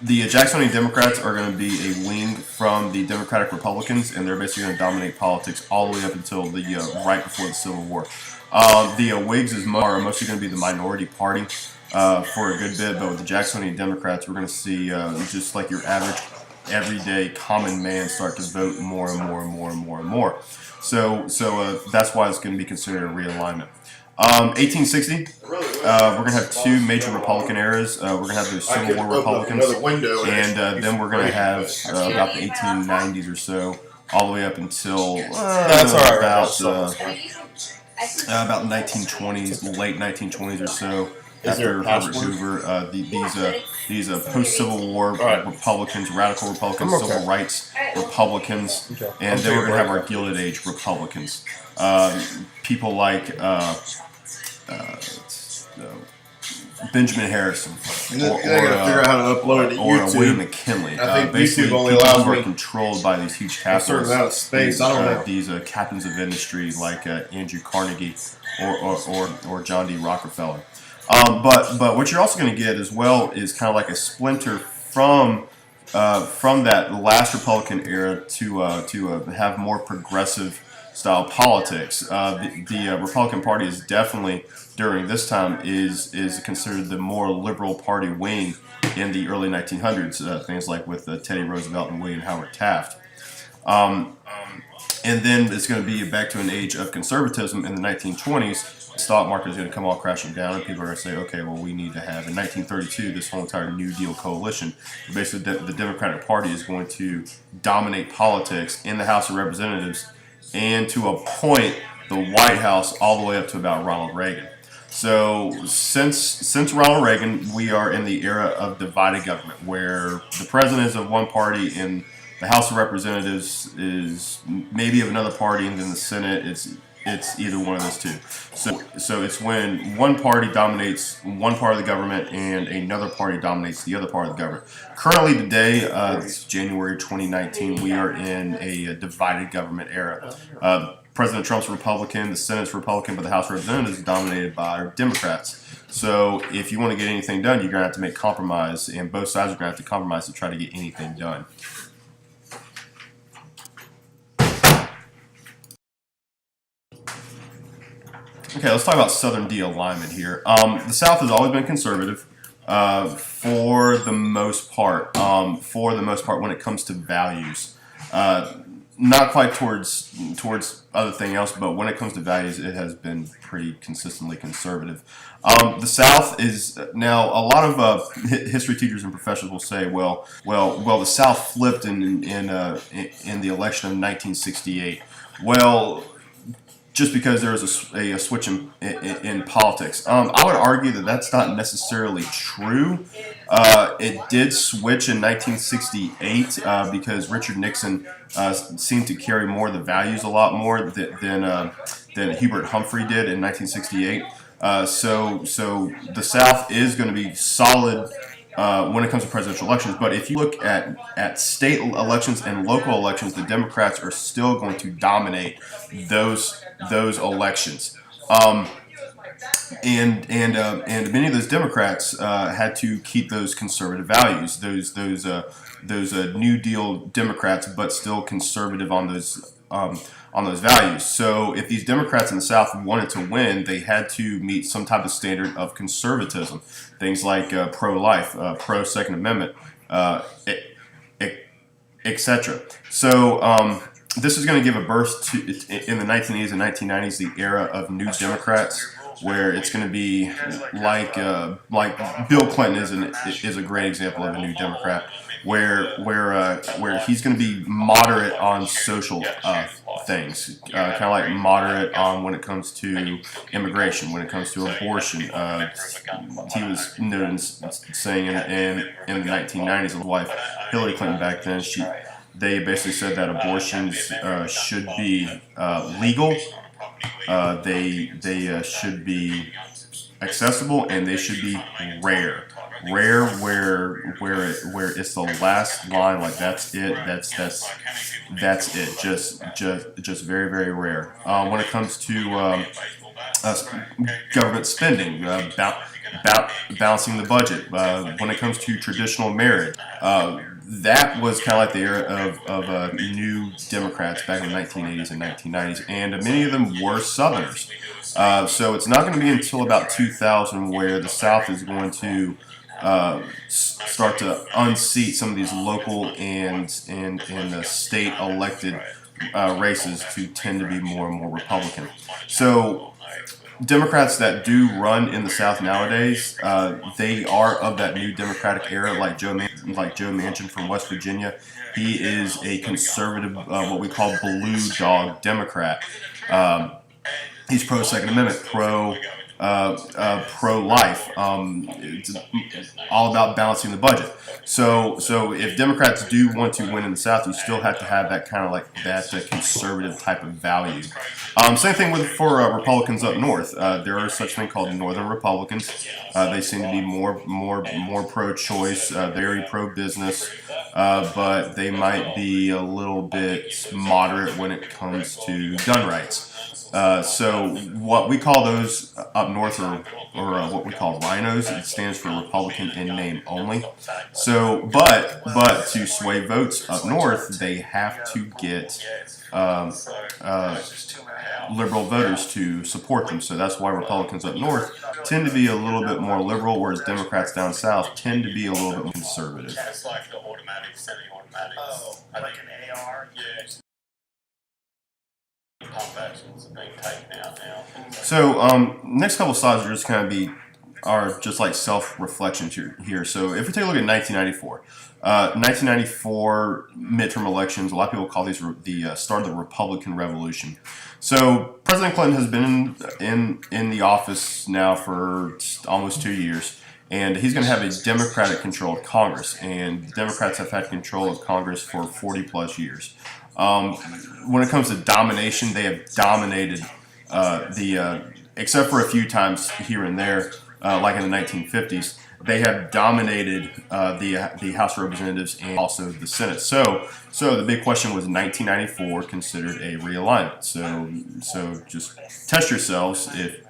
The Jacksonian Democrats are going to be a wing from the Democratic Republicans, and they're basically going to dominate politics all the way up until the right before the Civil War. The Whigs are mostly going to be the minority party for a good bit, but with the Jacksonian Democrats, we're going to see just like your average, everyday common man start to vote more and more and more and more and more. So that's why it's going to be considered a realignment. 1860, we're going to have two major Republican eras. We're going to have the Civil War Republicans, and then we're going to have about the 1890s or so, all the way up until about 1920s, late 1920s or so. After Herbert Hoover, these post-Civil War Republicans, radical Republicans, civil rights Republicans, and then we're going to have our Gilded Age Republicans. People like Benjamin Harrison, or William McKinley. Basically, people who are controlled by these huge capitalists, these captains of industry like Andrew Carnegie or John D. Rockefeller. But what you're also going to get as well is kind of like a splinter from that last Republican era to have more progressive style politics. The Republican Party is definitely during this time is considered the more liberal party wing in the early 1900s. Things like with Teddy Roosevelt and William Howard Taft. And then it's going to be back to an age of conservatism in the 1920s. The stock market is going to come all crashing down, and people are going to say, okay, well, we need to have, in 1932, this whole entire New Deal coalition. Basically, the Democratic Party is going to dominate politics in the House of Representatives and to a point, the White House all the way up to about Ronald Reagan. So since Ronald Reagan, we are in the era of divided government, where the president is of one party and the House of Representatives is maybe of another party, and then the Senate it's either one of those two. So it's when one party dominates one part of the government and another party dominates the other part of the government. Currently today, it's January 2019, we are in a divided government era. President Trump's Republican, the Senate's Republican, but the House of Representatives is dominated by Democrats. So if you want to get anything done, you're going to have to make compromise, and both sides are going to have to compromise to try to get anything done. Okay, let's talk about Southern de-alignment here. The South has always been conservative for the most part. When it comes to values, not quite towards other thing else, but when it comes to values, it has been pretty consistently conservative. The South is now, a lot of history teachers and professors will say, well, the South flipped in the election of 1968. Well, just because there was a switch in politics. I would argue that that's not necessarily true. It did switch in 1968 because Richard Nixon seemed to carry more of the values a lot more than Hubert Humphrey did in 1968. So the South is going to be solid when it comes to presidential elections. But if you look at state elections and local elections, the Democrats are still going to dominate those elections. And many of those Democrats had to keep those conservative values, those New Deal Democrats, but still conservative on those values. So if these Democrats in the South wanted to win, they had to meet some type of standard of conservatism, things like pro-life, pro-Second Amendment, etc. So this is going to give a birth to, in the 1980s and 1990s, the era of New Democrats, where it's going to be like Bill Clinton is a great example of a New Democrat, where he's going to be moderate on social things, kind of like moderate on when it comes to immigration, when it comes to abortion. He was known saying in the 1990s, his wife Hillary Clinton back then, they basically said that abortions should be legal. They should be accessible, and they should be rare. Rare, where it's the last line, like that's it. That's it. Just very, very rare. When it comes to government spending, balancing the budget. When it comes to traditional marriage. That was kind of like the era of New Democrats back in the 1980s and 1990s, and many of them were Southerners. So it's not going to be until about 2000 where the South is going to start to unseat some of these local and state elected races to tend to be more and more Republican. So Democrats that do run in the South nowadays, they are of that New Democratic era, like Joe Manchin from West Virginia. He is a conservative, what we call blue dog Democrat. He's pro-Second Amendment, pro-life. It's all about balancing the budget. So if Democrats do want to win in the South, you still have to have that kind of like that conservative type of value. Same thing for Republicans up north. There are such thing called Northern Republicans. They seem to be more pro-choice, very pro-business, but they might be a little bit moderate when it comes to gun rights. So what we call those up north are what we call rhinos. It stands for Republican in name only. So, but to sway votes up north, they have to get liberal voters to support them. So that's why Republicans up north tend to be a little bit more liberal, whereas Democrats down south tend to be a little bit more conservative. It's like the automatic, semi-automatic. Oh, like an AR? Yeah. Pump actions are being taken out now. So next couple slides are just like self-reflections here. So if we take a look at 1994, 1994 midterm elections, a lot of people call these the start of the Republican Revolution. So President Clinton has been in the office now for almost 2 years, and he's going to have a Democratic controlled Congress, and Democrats have had control of Congress for 40 plus years. When it comes to domination, they have dominated except for a few times here and there, like in the 1950s, they have dominated the House of Representatives and also the Senate. So the big question was 1994 considered a realignment. So just test yourselves if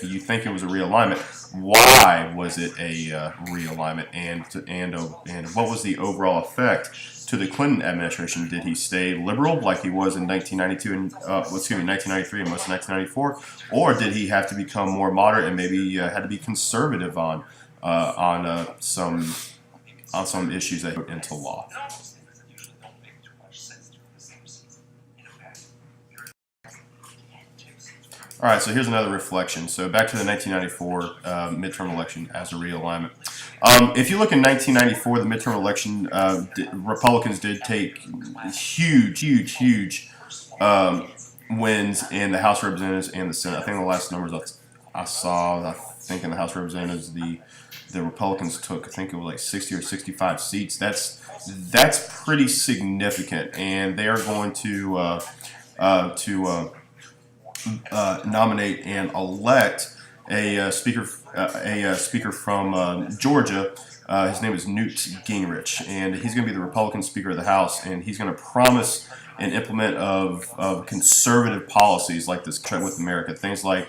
you think it was a realignment. Why was it a realignment, and what was the overall effect to the Clinton administration? Did he stay liberal like he was in 1992 and 1993 and most of 1994, or did he have to become more moderate and maybe had to be conservative on some issues that went into law? All right, so here's another reflection. So back to the 1994 midterm election as a realignment. If you look in 1994, the midterm election, Republicans did take huge wins in the House of Representatives and the Senate. I think the last numbers I saw, I think in the House of Representatives, the Republicans took, I think it was like 60 or 65 seats. That's pretty significant, and they are going to nominate and elect a speaker from Georgia. His name is Newt Gingrich, and he's going to be the Republican Speaker of the House, and he's going to promise an implement of conservative policies like this Cut with America, things like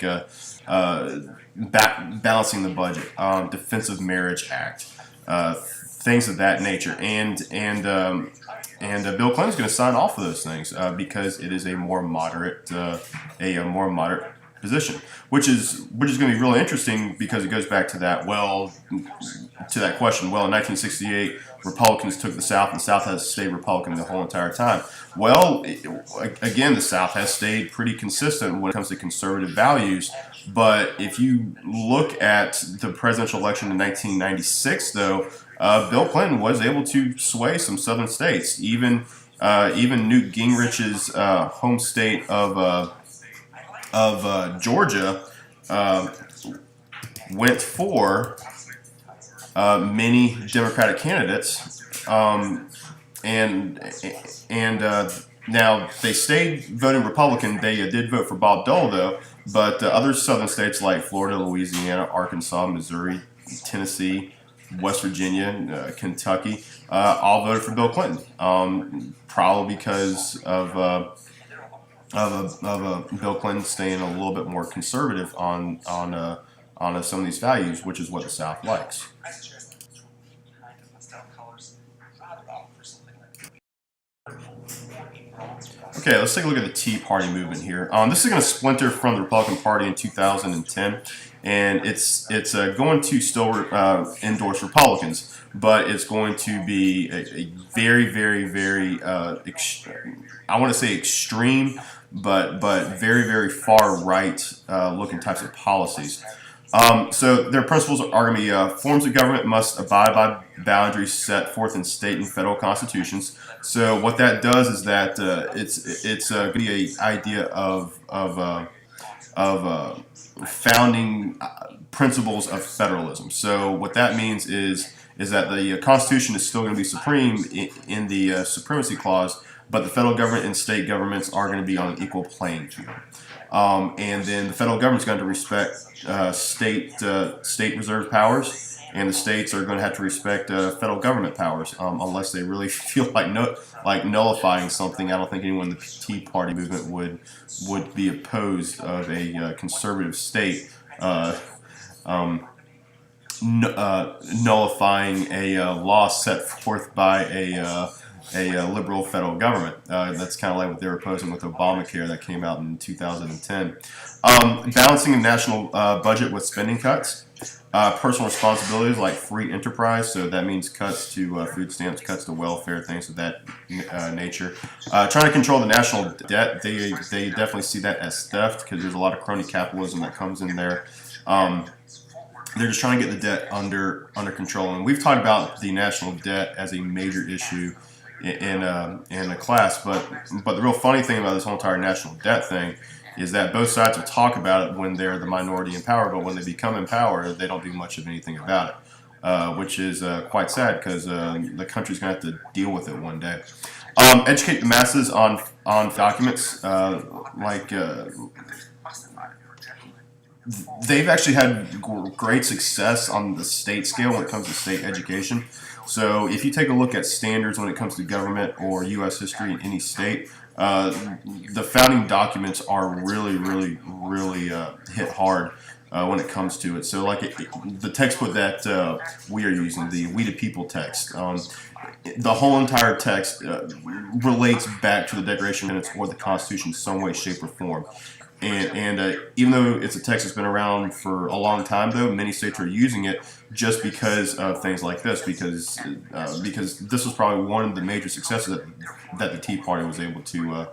balancing the budget, Defensive Marriage Act, things of that nature, and Bill Clinton's going to sign off of those things because it is a more moderate position, which is going to be really interesting because it goes back to that question. Well, in 1968, Republicans took the South, and the South has stayed Republican the whole entire time. Well, again, the South has stayed pretty consistent when it comes to conservative values. But if you look at the presidential election in 1996, though, Bill Clinton was able to sway some southern states. Even Newt Gingrich's home state of Georgia went for many Democratic candidates, and now they stayed voting Republican. They did vote for Bob Dole, though, but other southern states like Florida, Louisiana, Arkansas, Missouri, Tennessee, West Virginia, Kentucky, all voted for Bill Clinton, probably because of Bill Clinton staying a little bit more conservative on some of these values, which is what the South likes. Okay, let's take a look at the Tea Party movement here. This is going to splinter from the Republican Party in 2010, and it's going to still endorse Republicans, but it's going to be a very, I want to say extreme, but very, very far right looking types of policies. So their principles are going to be forms of government must abide by boundaries set forth in state and federal constitutions. So what that does is that it's going to be an idea of founding principles of federalism. So what that means is that the Constitution is still going to be supreme in the supremacy clause, but the federal government and state governments are going to be on an equal playing field. And then the federal government's going to respect state reserve powers, and the states are going to have to respect federal government powers, unless they really feel like nullifying something. I don't think anyone in the Tea Party movement would be opposed of a conservative state nullifying a law set forth by a liberal federal government. That's kind of like what they were opposing with Obamacare that came out in 2010. Balancing a national budget with spending cuts. Personal responsibilities like free enterprise, so that means cuts to food stamps, cuts to welfare, things of that nature. Trying to control the national debt, they definitely see that as theft because there's a lot of crony capitalism that comes in there. They're just trying to get the debt under control, and we've talked about the national debt as a major issue in the class, but the real funny thing about this whole entire national debt thing is that both sides will talk about it when they're the minority in power, but when they become in power, they don't do much of anything about it, which is quite sad because the country's going to have to deal with it one day. Educate the masses on documents they've actually had great success on the state scale when it comes to state education. So if you take a look at standards when it comes to government or U.S. history in any state, the founding documents are really hit hard when it comes to it. So like the text that we are using, the We the People text, the whole entire text relates back to the Declaration of Independence or the Constitution in some way, shape, or form. And even though it's a text that's been around for a long time, though, many states are using it just because of things like this, because this was probably one of the major successes that the Tea Party was able to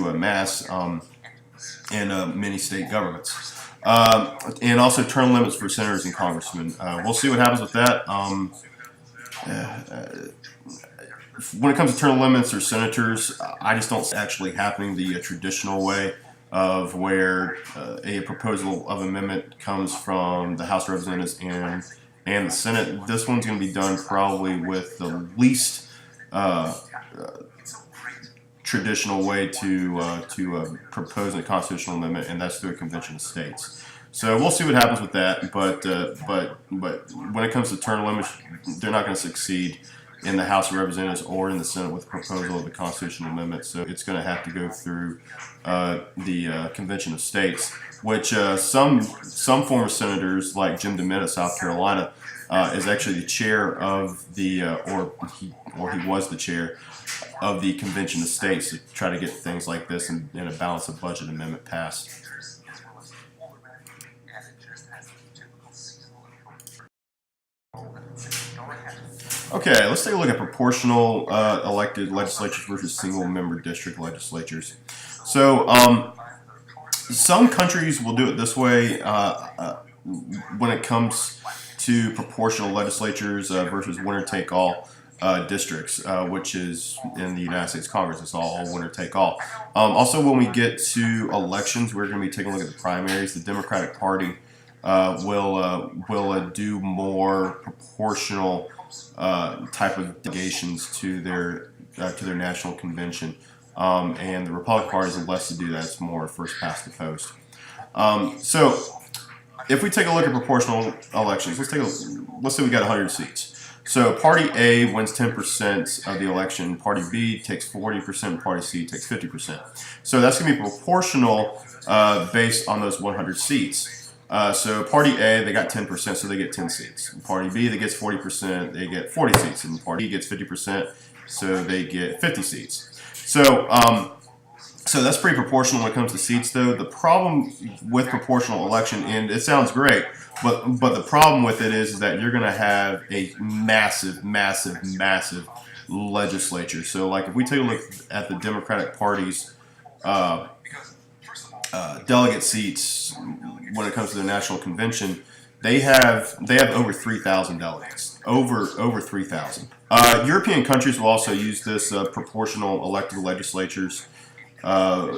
amass in many state governments. And also term limits for senators and congressmen. We'll see what happens with that. When it comes to term limits or senators, I just don't see it actually happening the traditional way of where a proposal of amendment comes from the House of Representatives and the Senate. This one's going to be done probably with the least traditional way to propose a constitutional amendment, and that's through a convention of states. So we'll see what happens with that. But when it comes to term limits, they're not going to succeed in the House of Representatives or in the Senate with the proposal of the constitutional amendment. So it's going to have to go through the Convention of States, which some former senators, like Jim DeMint of South Carolina, is actually the chair of the or he was the chair of the Convention of States to try to get things like this and a balanced budget amendment passed. Okay, let's take a look at proportional elected legislatures versus single-member district legislatures. So, some countries will do it this way when it comes to proportional legislatures versus winner-take-all districts, which is in the United States Congress. It's all winner-take-all. Also, when we get to elections, we're going to be taking a look at the primaries. The Democratic Party will do more proportional type of delegations to their national convention, and the Republican Party is less to do that. It's more first past the post. So, if we take a look at proportional elections, let's say we got 100 seats. So Party A wins 10% of the election. Party B takes 40%. Party C takes 50%. So that's going to be proportional based on those 100 seats. So Party A, they got 10%, so they get 10 seats. Party B, that gets 40%, they get 40 seats. And Party B gets 50%, so they get 50 seats. So that's pretty proportional when it comes to seats, though. The problem with proportional election, and it sounds great, but the problem with it is that you're going to have a massive legislature. So, like, if we take a look at the Democratic Party's delegate seats when it comes to the national convention, they have over 3,000 delegates, over 3,000. European countries will also use this proportional elected legislatures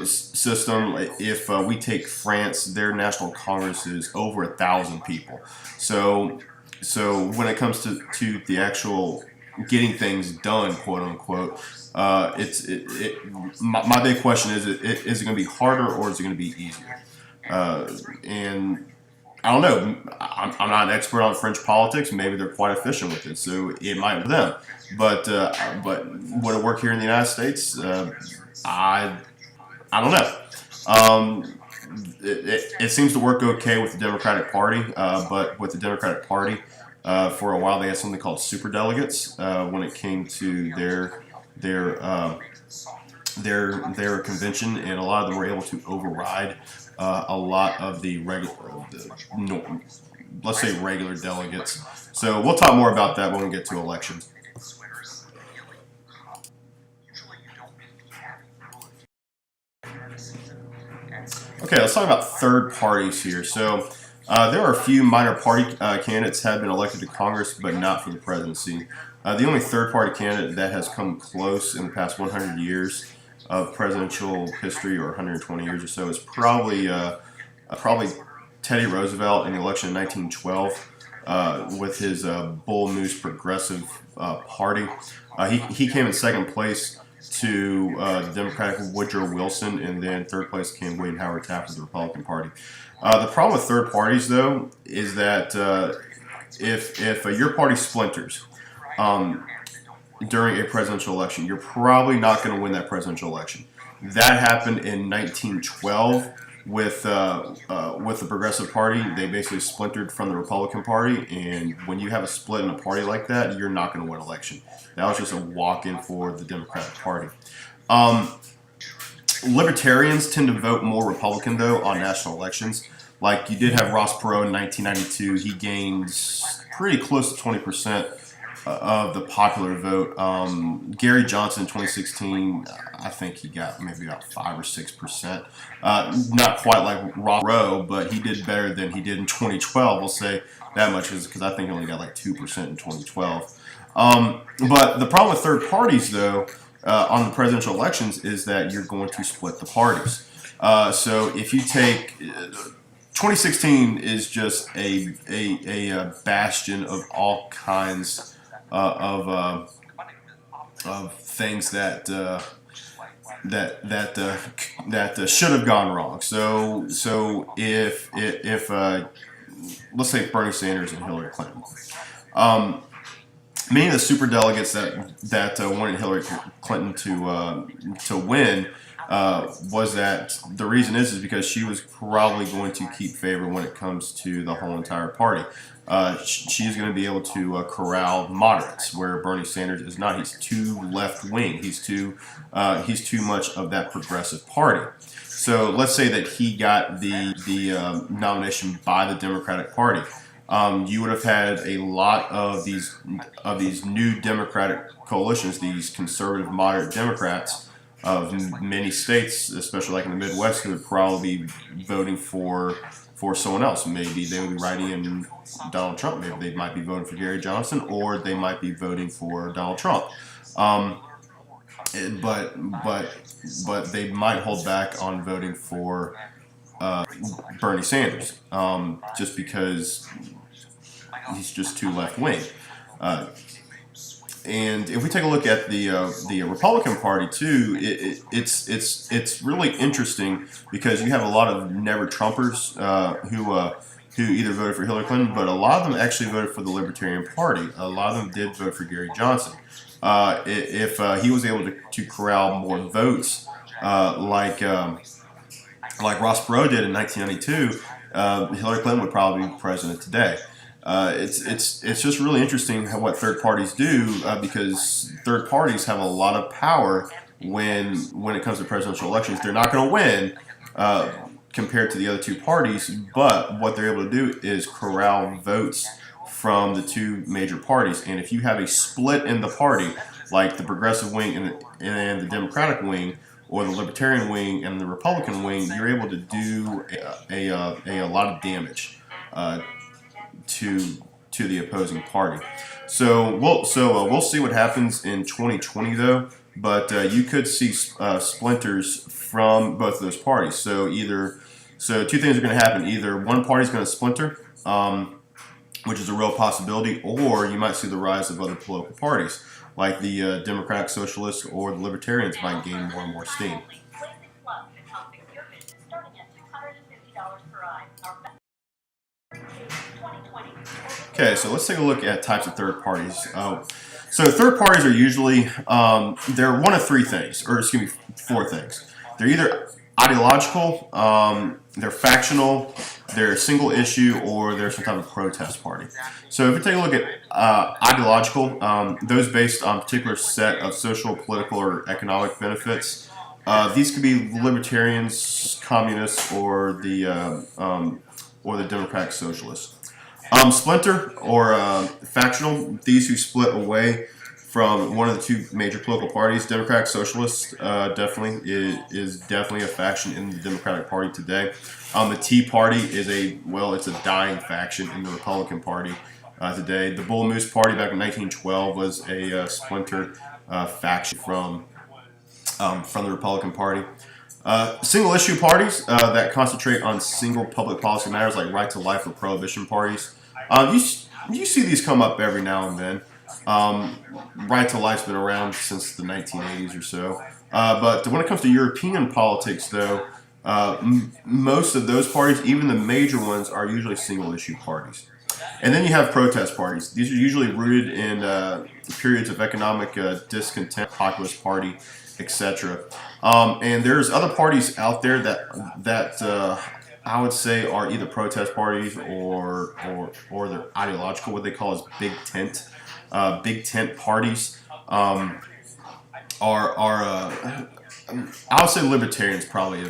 system. If we take France, their national congress is over 1,000 people. So when it comes to the actual getting things done, quote unquote, my big question is it going to be harder or is it going to be easier? And I don't know. I'm not an expert on French politics. Maybe they're quite efficient with it, so it might be them. But would it work here in the United States? I don't know. It seems to work okay with the Democratic Party, but with the Democratic Party, for a while they had something called superdelegates when it came to their convention, and a lot of them were able to override a lot of the let's say regular delegates. So we'll talk more about that when we get to elections. Okay, let's talk about third parties here. So there are a few minor party candidates have been elected to Congress, but not for the presidency. The only third party candidate that has come close in the past 100 years of presidential history, or 120 years or so, is probably Teddy Roosevelt in the election in 1912 with his Bull Moose Progressive Party. He came in second place to the Democratic Woodrow Wilson, and then third place came William Howard Taft of the Republican Party. The problem with third parties, though, is that if your party splinters during a presidential election, you're probably not going to win that presidential election. That happened in 1912 with the Progressive Party, they basically splintered from the Republican Party, and when you have a split in a party like that, you're not going to win an election. That was just a walk-in for the Democratic Party. Libertarians tend to vote more Republican, though, on national elections. Like, you did have Ross Perot in 1992. He gained pretty close to 20% of the popular vote. Gary Johnson in 2016, I think he got maybe about 5 or 6%. Not quite like Ross Perot, but he did better than he did in 2012. We'll say that much, because I think he only got like 2% in 2012. But the problem with third parties, though, on the presidential elections is that you're going to split the parties. So if you take 2016 is just a bastion of all kinds of things that should have gone wrong. So if let's say Bernie Sanders and Hillary Clinton. Many of the super delegates that wanted Hillary Clinton to win was that the reason is because she was probably going to keep favor when it comes to the whole entire party. She's going to be able to corral moderates, where Bernie Sanders is not. He's too left wing. He's too much of that progressive party. So let's say that he got the nomination by the Democratic Party. You would have had a lot of these new Democratic coalitions, these conservative, moderate Democrats of many states, especially like in the Midwest, who would probably be voting for someone else. Maybe they would be writing in Donald Trump. Maybe they might be voting for Gary Johnson, or they might be voting for Donald Trump. But they might hold back on voting for Bernie Sanders, just because he's just too left wing. And if we take a look at the Republican Party too, it's really interesting, because you have a lot of never Trumpers who either voted for Hillary Clinton, but a lot of them actually voted for the Libertarian Party. A lot of them did vote for Gary Johnson. If he was able to corral more votes, like Ross Perot did in 1992, Hillary Clinton would probably be president today. It's just really interesting what third parties do, because third parties have a lot of power when it comes to presidential elections. They're not going to win compared to the other two parties, but what they're able to do is corral votes from the two major parties. And if you have a split in the party, like the progressive wing and the Democratic wing, or the Libertarian wing and the Republican wing, you're able to do a lot of damage to the opposing party. So we'll see what happens in 2020, though. But you could see splinters from both of those parties. So two things are going to happen: either one party is going to splinter, which is a real possibility, or you might see the rise of other political parties, like the Democratic Socialists or the Libertarians might gain more and more steam. Okay, so let's take a look at types of third parties. So third parties are usually, they're one of three things, or excuse me, four things. They're either ideological, they're factional, they're single issue, or they're some type of protest party. So if we take a look at ideological, those based on a particular set of social, political, or economic benefits. These could be libertarians, communists, or the Democratic Socialists. Splinter or factional, these who split away from one of the two major political parties. Democratic Socialists is definitely a faction in the Democratic Party today. The Tea Party is it's a dying faction in the Republican Party today. The Bull Moose Party back in 1912 was a splinter faction from the Republican Party. Single issue parties that concentrate on single public policy matters, like right to life or prohibition parties. You see these come up every now and then. Right to life's been around since the 1980s or so. But when it comes to European politics, though, most of those parties, even the major ones, are usually single issue parties. And then you have protest parties. These are usually rooted in periods of economic discontent, populist party, etc. And there's other parties out there that I would say are either protest parties or they're ideological. What they call as big tent parties. I would say libertarian is probably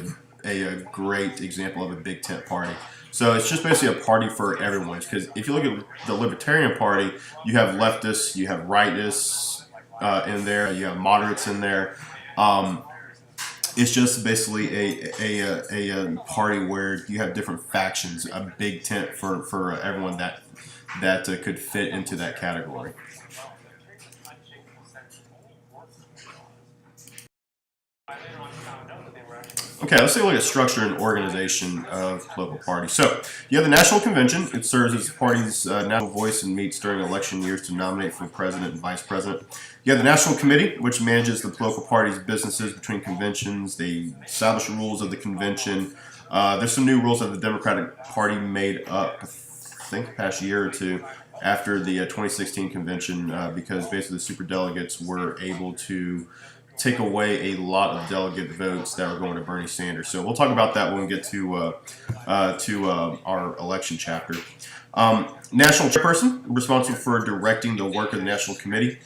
a great example of a big tent party. So it's just basically a party for everyone. Because if you look at the Libertarian Party, you have leftists, you have rightists in there, you have moderates in there. It's just basically a party where you have different factions, a big tent for everyone that could fit into that category. Okay, let's take a look at structure and organization of political parties. So, you have the National Convention. It serves as the party's national voice and meets during election years to nominate for president and vice president. You have the National Committee, which manages the political party's businesses between conventions. They establish the rules of the convention. There's some new rules that the Democratic Party made up, I think, past year or two after the 2016 convention, because basically the superdelegates were able to take away a lot of delegate votes that were going to Bernie Sanders. So we'll talk about that when we get to our election chapter. National Chairperson, responsible for directing the work of the National Committee.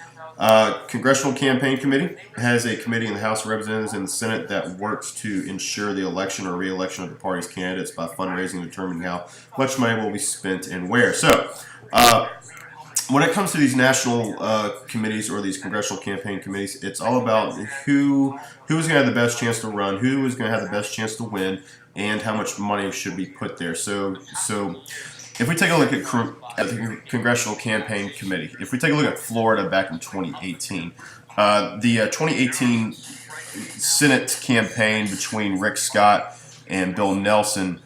Congressional Campaign Committee has a committee in the House of Representatives and the Senate that works to ensure the election or re-election of the party's candidates by fundraising and determining how much money will be spent and where. So, when it comes to these national committees or these congressional campaign committees, it's all about who's going to have the best chance to run, who is going to have the best chance to win, and how much money should be put there. So if we take a look at the Congressional Campaign Committee, if we take a look at Florida back in 2018, the 2018 Senate campaign between Rick Scott and Bill Nelson,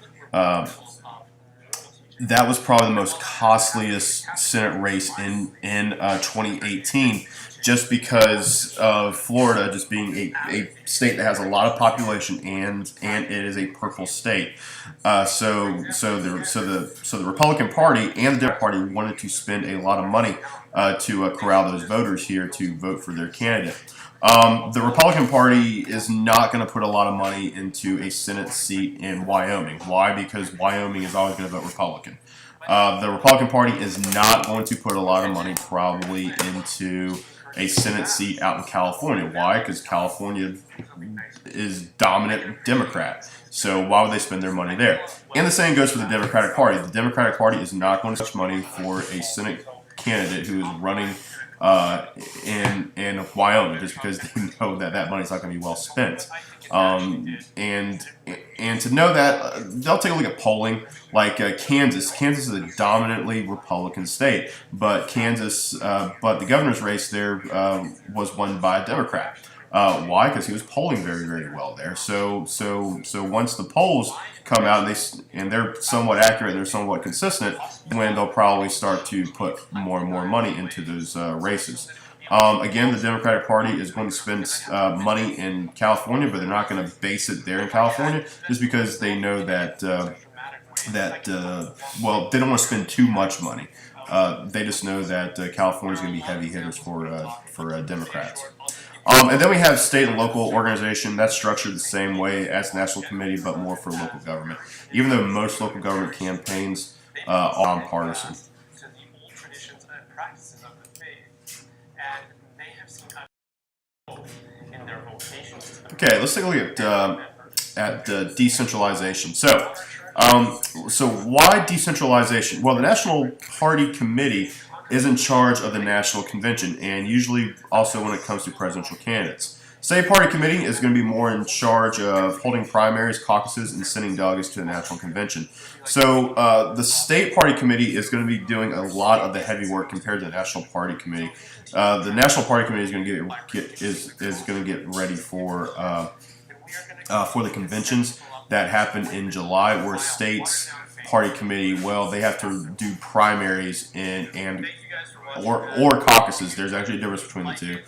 that was probably the most costliest Senate race in 2018, just because of Florida just being a state that has a lot of population and it is a purple state. So the Republican Party and the Democratic Party wanted to spend a lot of money to corral those voters here to vote for their candidate. The Republican Party is not going to put a lot of money into a Senate seat in Wyoming. Why? Because Wyoming is always going to vote Republican. The Republican Party is not going to put a lot of money probably into a Senate seat out in California. Why? Because California is dominant Democrat. So why would they spend their money there? And the same goes for the Democratic Party. The Democratic Party is not going to spend money for a Senate candidate who is running in Wyoming, just because they know that money's not going to be well spent. And to know that, they'll take a look at polling, like Kansas. Kansas is a dominantly Republican state, but but the governor's race there was won by a Democrat. Why? Because he was polling very, very well there. So once the polls come out and they're somewhat accurate, they're somewhat consistent, when they'll probably start to put more and more money into those races. Again, the Democratic Party is going to spend money in California, but they're not going to base it there in California, just because they know that well, they don't want to spend too much money. They just know that California is going to be heavy hitters for Democrats. And then we have state and local organization. That's structured the same way as the National Committee, but more for local government. Even though most local government campaigns are nonpartisan. Okay, let's take a look at decentralization. So why decentralization? Well, the National Party Committee is in charge of the National Convention, and usually also when it comes to presidential candidates. State Party Committee is going to be more in charge of holding primaries, caucuses, and sending delegates to the National Convention. So the State Party Committee is going to be doing a lot of the heavy work compared to the National Party Committee. The National Party Committee is going to get ready for the conventions that happen in July, where States Party Committee, well, they have to do primaries or caucuses. There's actually a difference between the two.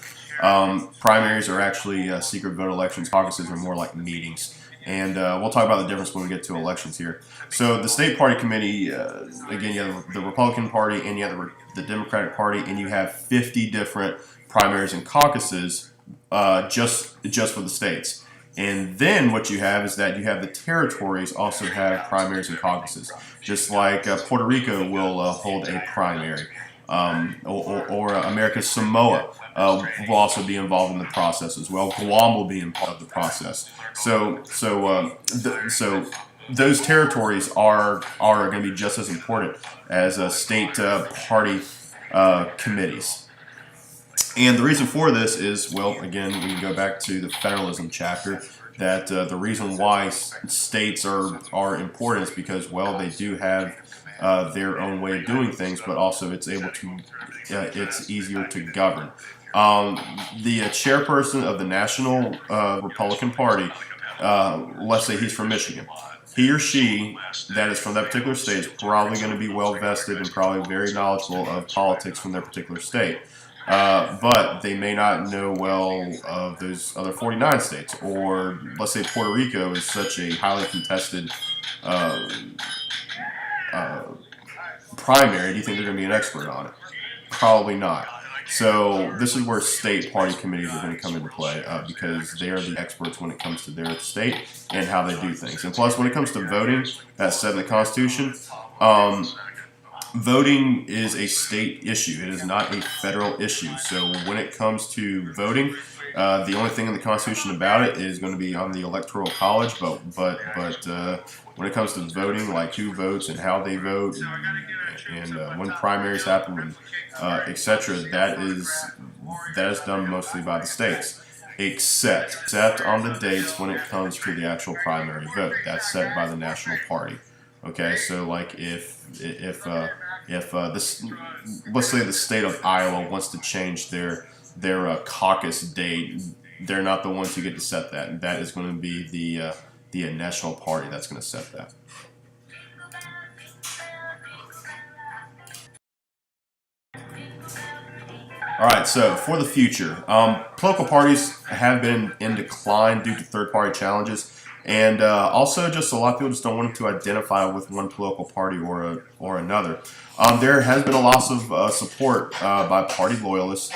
Primaries are actually secret vote elections. Caucuses are more like meetings. And we'll talk about the difference when we get to elections here. So the state party committee, again, you have the Republican Party and you have the Democratic Party, and you have 50 different primaries and caucuses just for the states. And then what you have is that you have the territories also have primaries and caucuses, just like Puerto Rico will hold a primary, or America's Samoa will also be involved in the process as well. Guam will be in part of the process. So those territories are going to be just as important as state party committees. And the reason for this is, well, again, we can go back to the federalism chapter, that the reason why states are important is because, well, they do have their own way of doing things, but also it's easier to govern. The chairperson of the National Republican Party, let's say he's from Michigan. He or she that is from that particular state is probably going to be well vested and probably very knowledgeable of politics from their particular state. But they may not know well of those other 49 states, or let's say Puerto Rico is such a highly contested primary. Do you think they're going to be an expert on it? Probably not. So this is where state party committees are going to come into play, because they are the experts when it comes to their state and how they do things. And plus, when it comes to voting, that's said in the Constitution, voting is a state issue. It is not a federal issue. So when it comes to voting, the only thing in the Constitution about it is going to be on the Electoral College. But when it comes to voting, like who votes and how they vote, and when primaries happen, and etc., that is done mostly by the states, except on the dates when it comes to the actual primary vote. That's set by the national party. Okay, so like if this, let's say the state of Iowa wants to change their caucus date, they're not the ones who get to set that. That is going to be the national party that's going to set that. All right, so for the future, political parties have been in decline due to third-party challenges. And also, just a lot of people just don't want to identify with one political party or another. There has been a loss of support by party loyalists.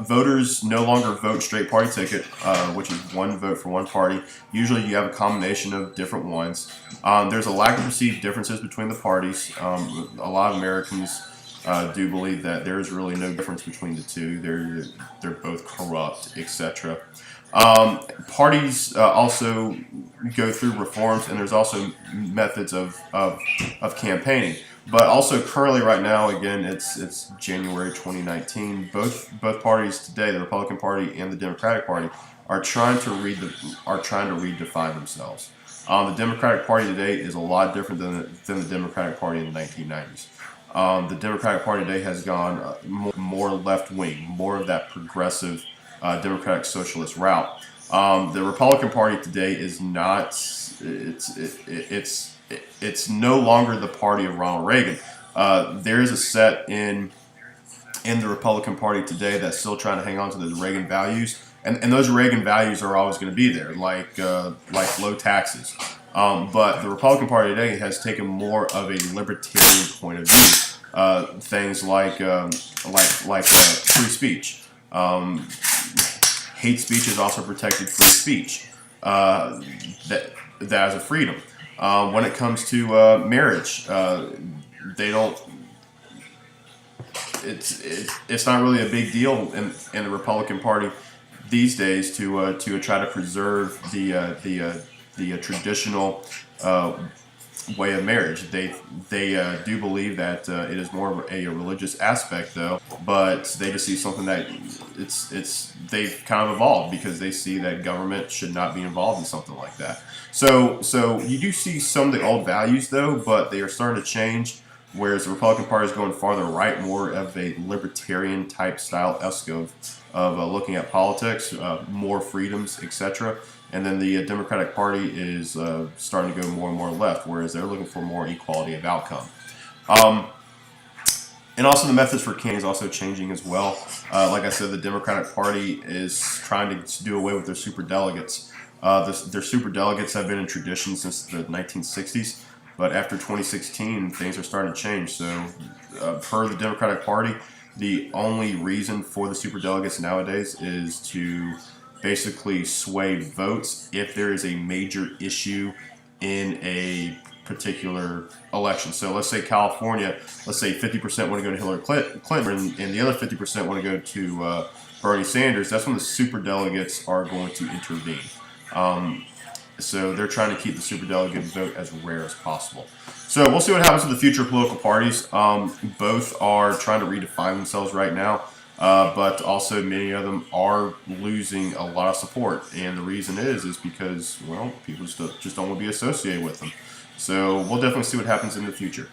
Voters no longer vote straight party ticket, which is one vote for one party. Usually, you have a combination of different ones. There's a lack of perceived differences between the parties. A lot of Americans do believe that there is really no difference between the two. They're both corrupt, etc. Parties also go through reforms, and there's also methods of campaigning. But also currently, right now, again, it's January 2019. Both parties today, the Republican Party and the Democratic Party, are trying to redefine themselves. The Democratic Party today is a lot different than the Democratic Party in the 1990s. The Democratic Party today has gone more left wing, more of that progressive democratic socialist route. The Republican Party today is not. It's no longer the party of Ronald Reagan. There is a set in the Republican Party today that's still trying to hang on to those Reagan values, and those Reagan values are always going to be there, like low taxes. But the Republican Party today has taken more of a libertarian point of view. Things like free speech. Hate speech is also protected free speech. That is a freedom. When it comes to marriage, they don't. It's not really a big deal in the Republican Party these days to try to preserve the traditional way of marriage. They do believe that it is more of a religious aspect, though, but they just see something that they've kind of evolved because they see that government should not be involved in something like that. So you do see some of the old values, though, but they are starting to change. Whereas the Republican Party is going farther right, more of a libertarian type style of looking at politics, more freedoms, etc. And then the Democratic Party is starting to go more and more left, whereas they're looking for more equality of outcome. And also the methods for campaigning is also changing as well. Like I said, the Democratic Party is trying to do away with their superdelegates. Their super delegates have been in tradition since the 1960s, but after 2016, things are starting to change. So, per the Democratic Party, the only reason for the super delegates nowadays is to basically sway votes if there is a major issue in a particular election. So let's say California, let's say 50% want to go to Hillary Clinton, and the other 50% want to go to Bernie Sanders. That's when the super delegates are going to intervene. So they're trying to keep the superdelegate vote as rare as possible. So we'll see what happens with the future political parties. Both are trying to redefine themselves right now, but also many of them are losing a lot of support. And the reason is because, well, people just don't want to be associated with them. So we'll definitely see what happens in the future.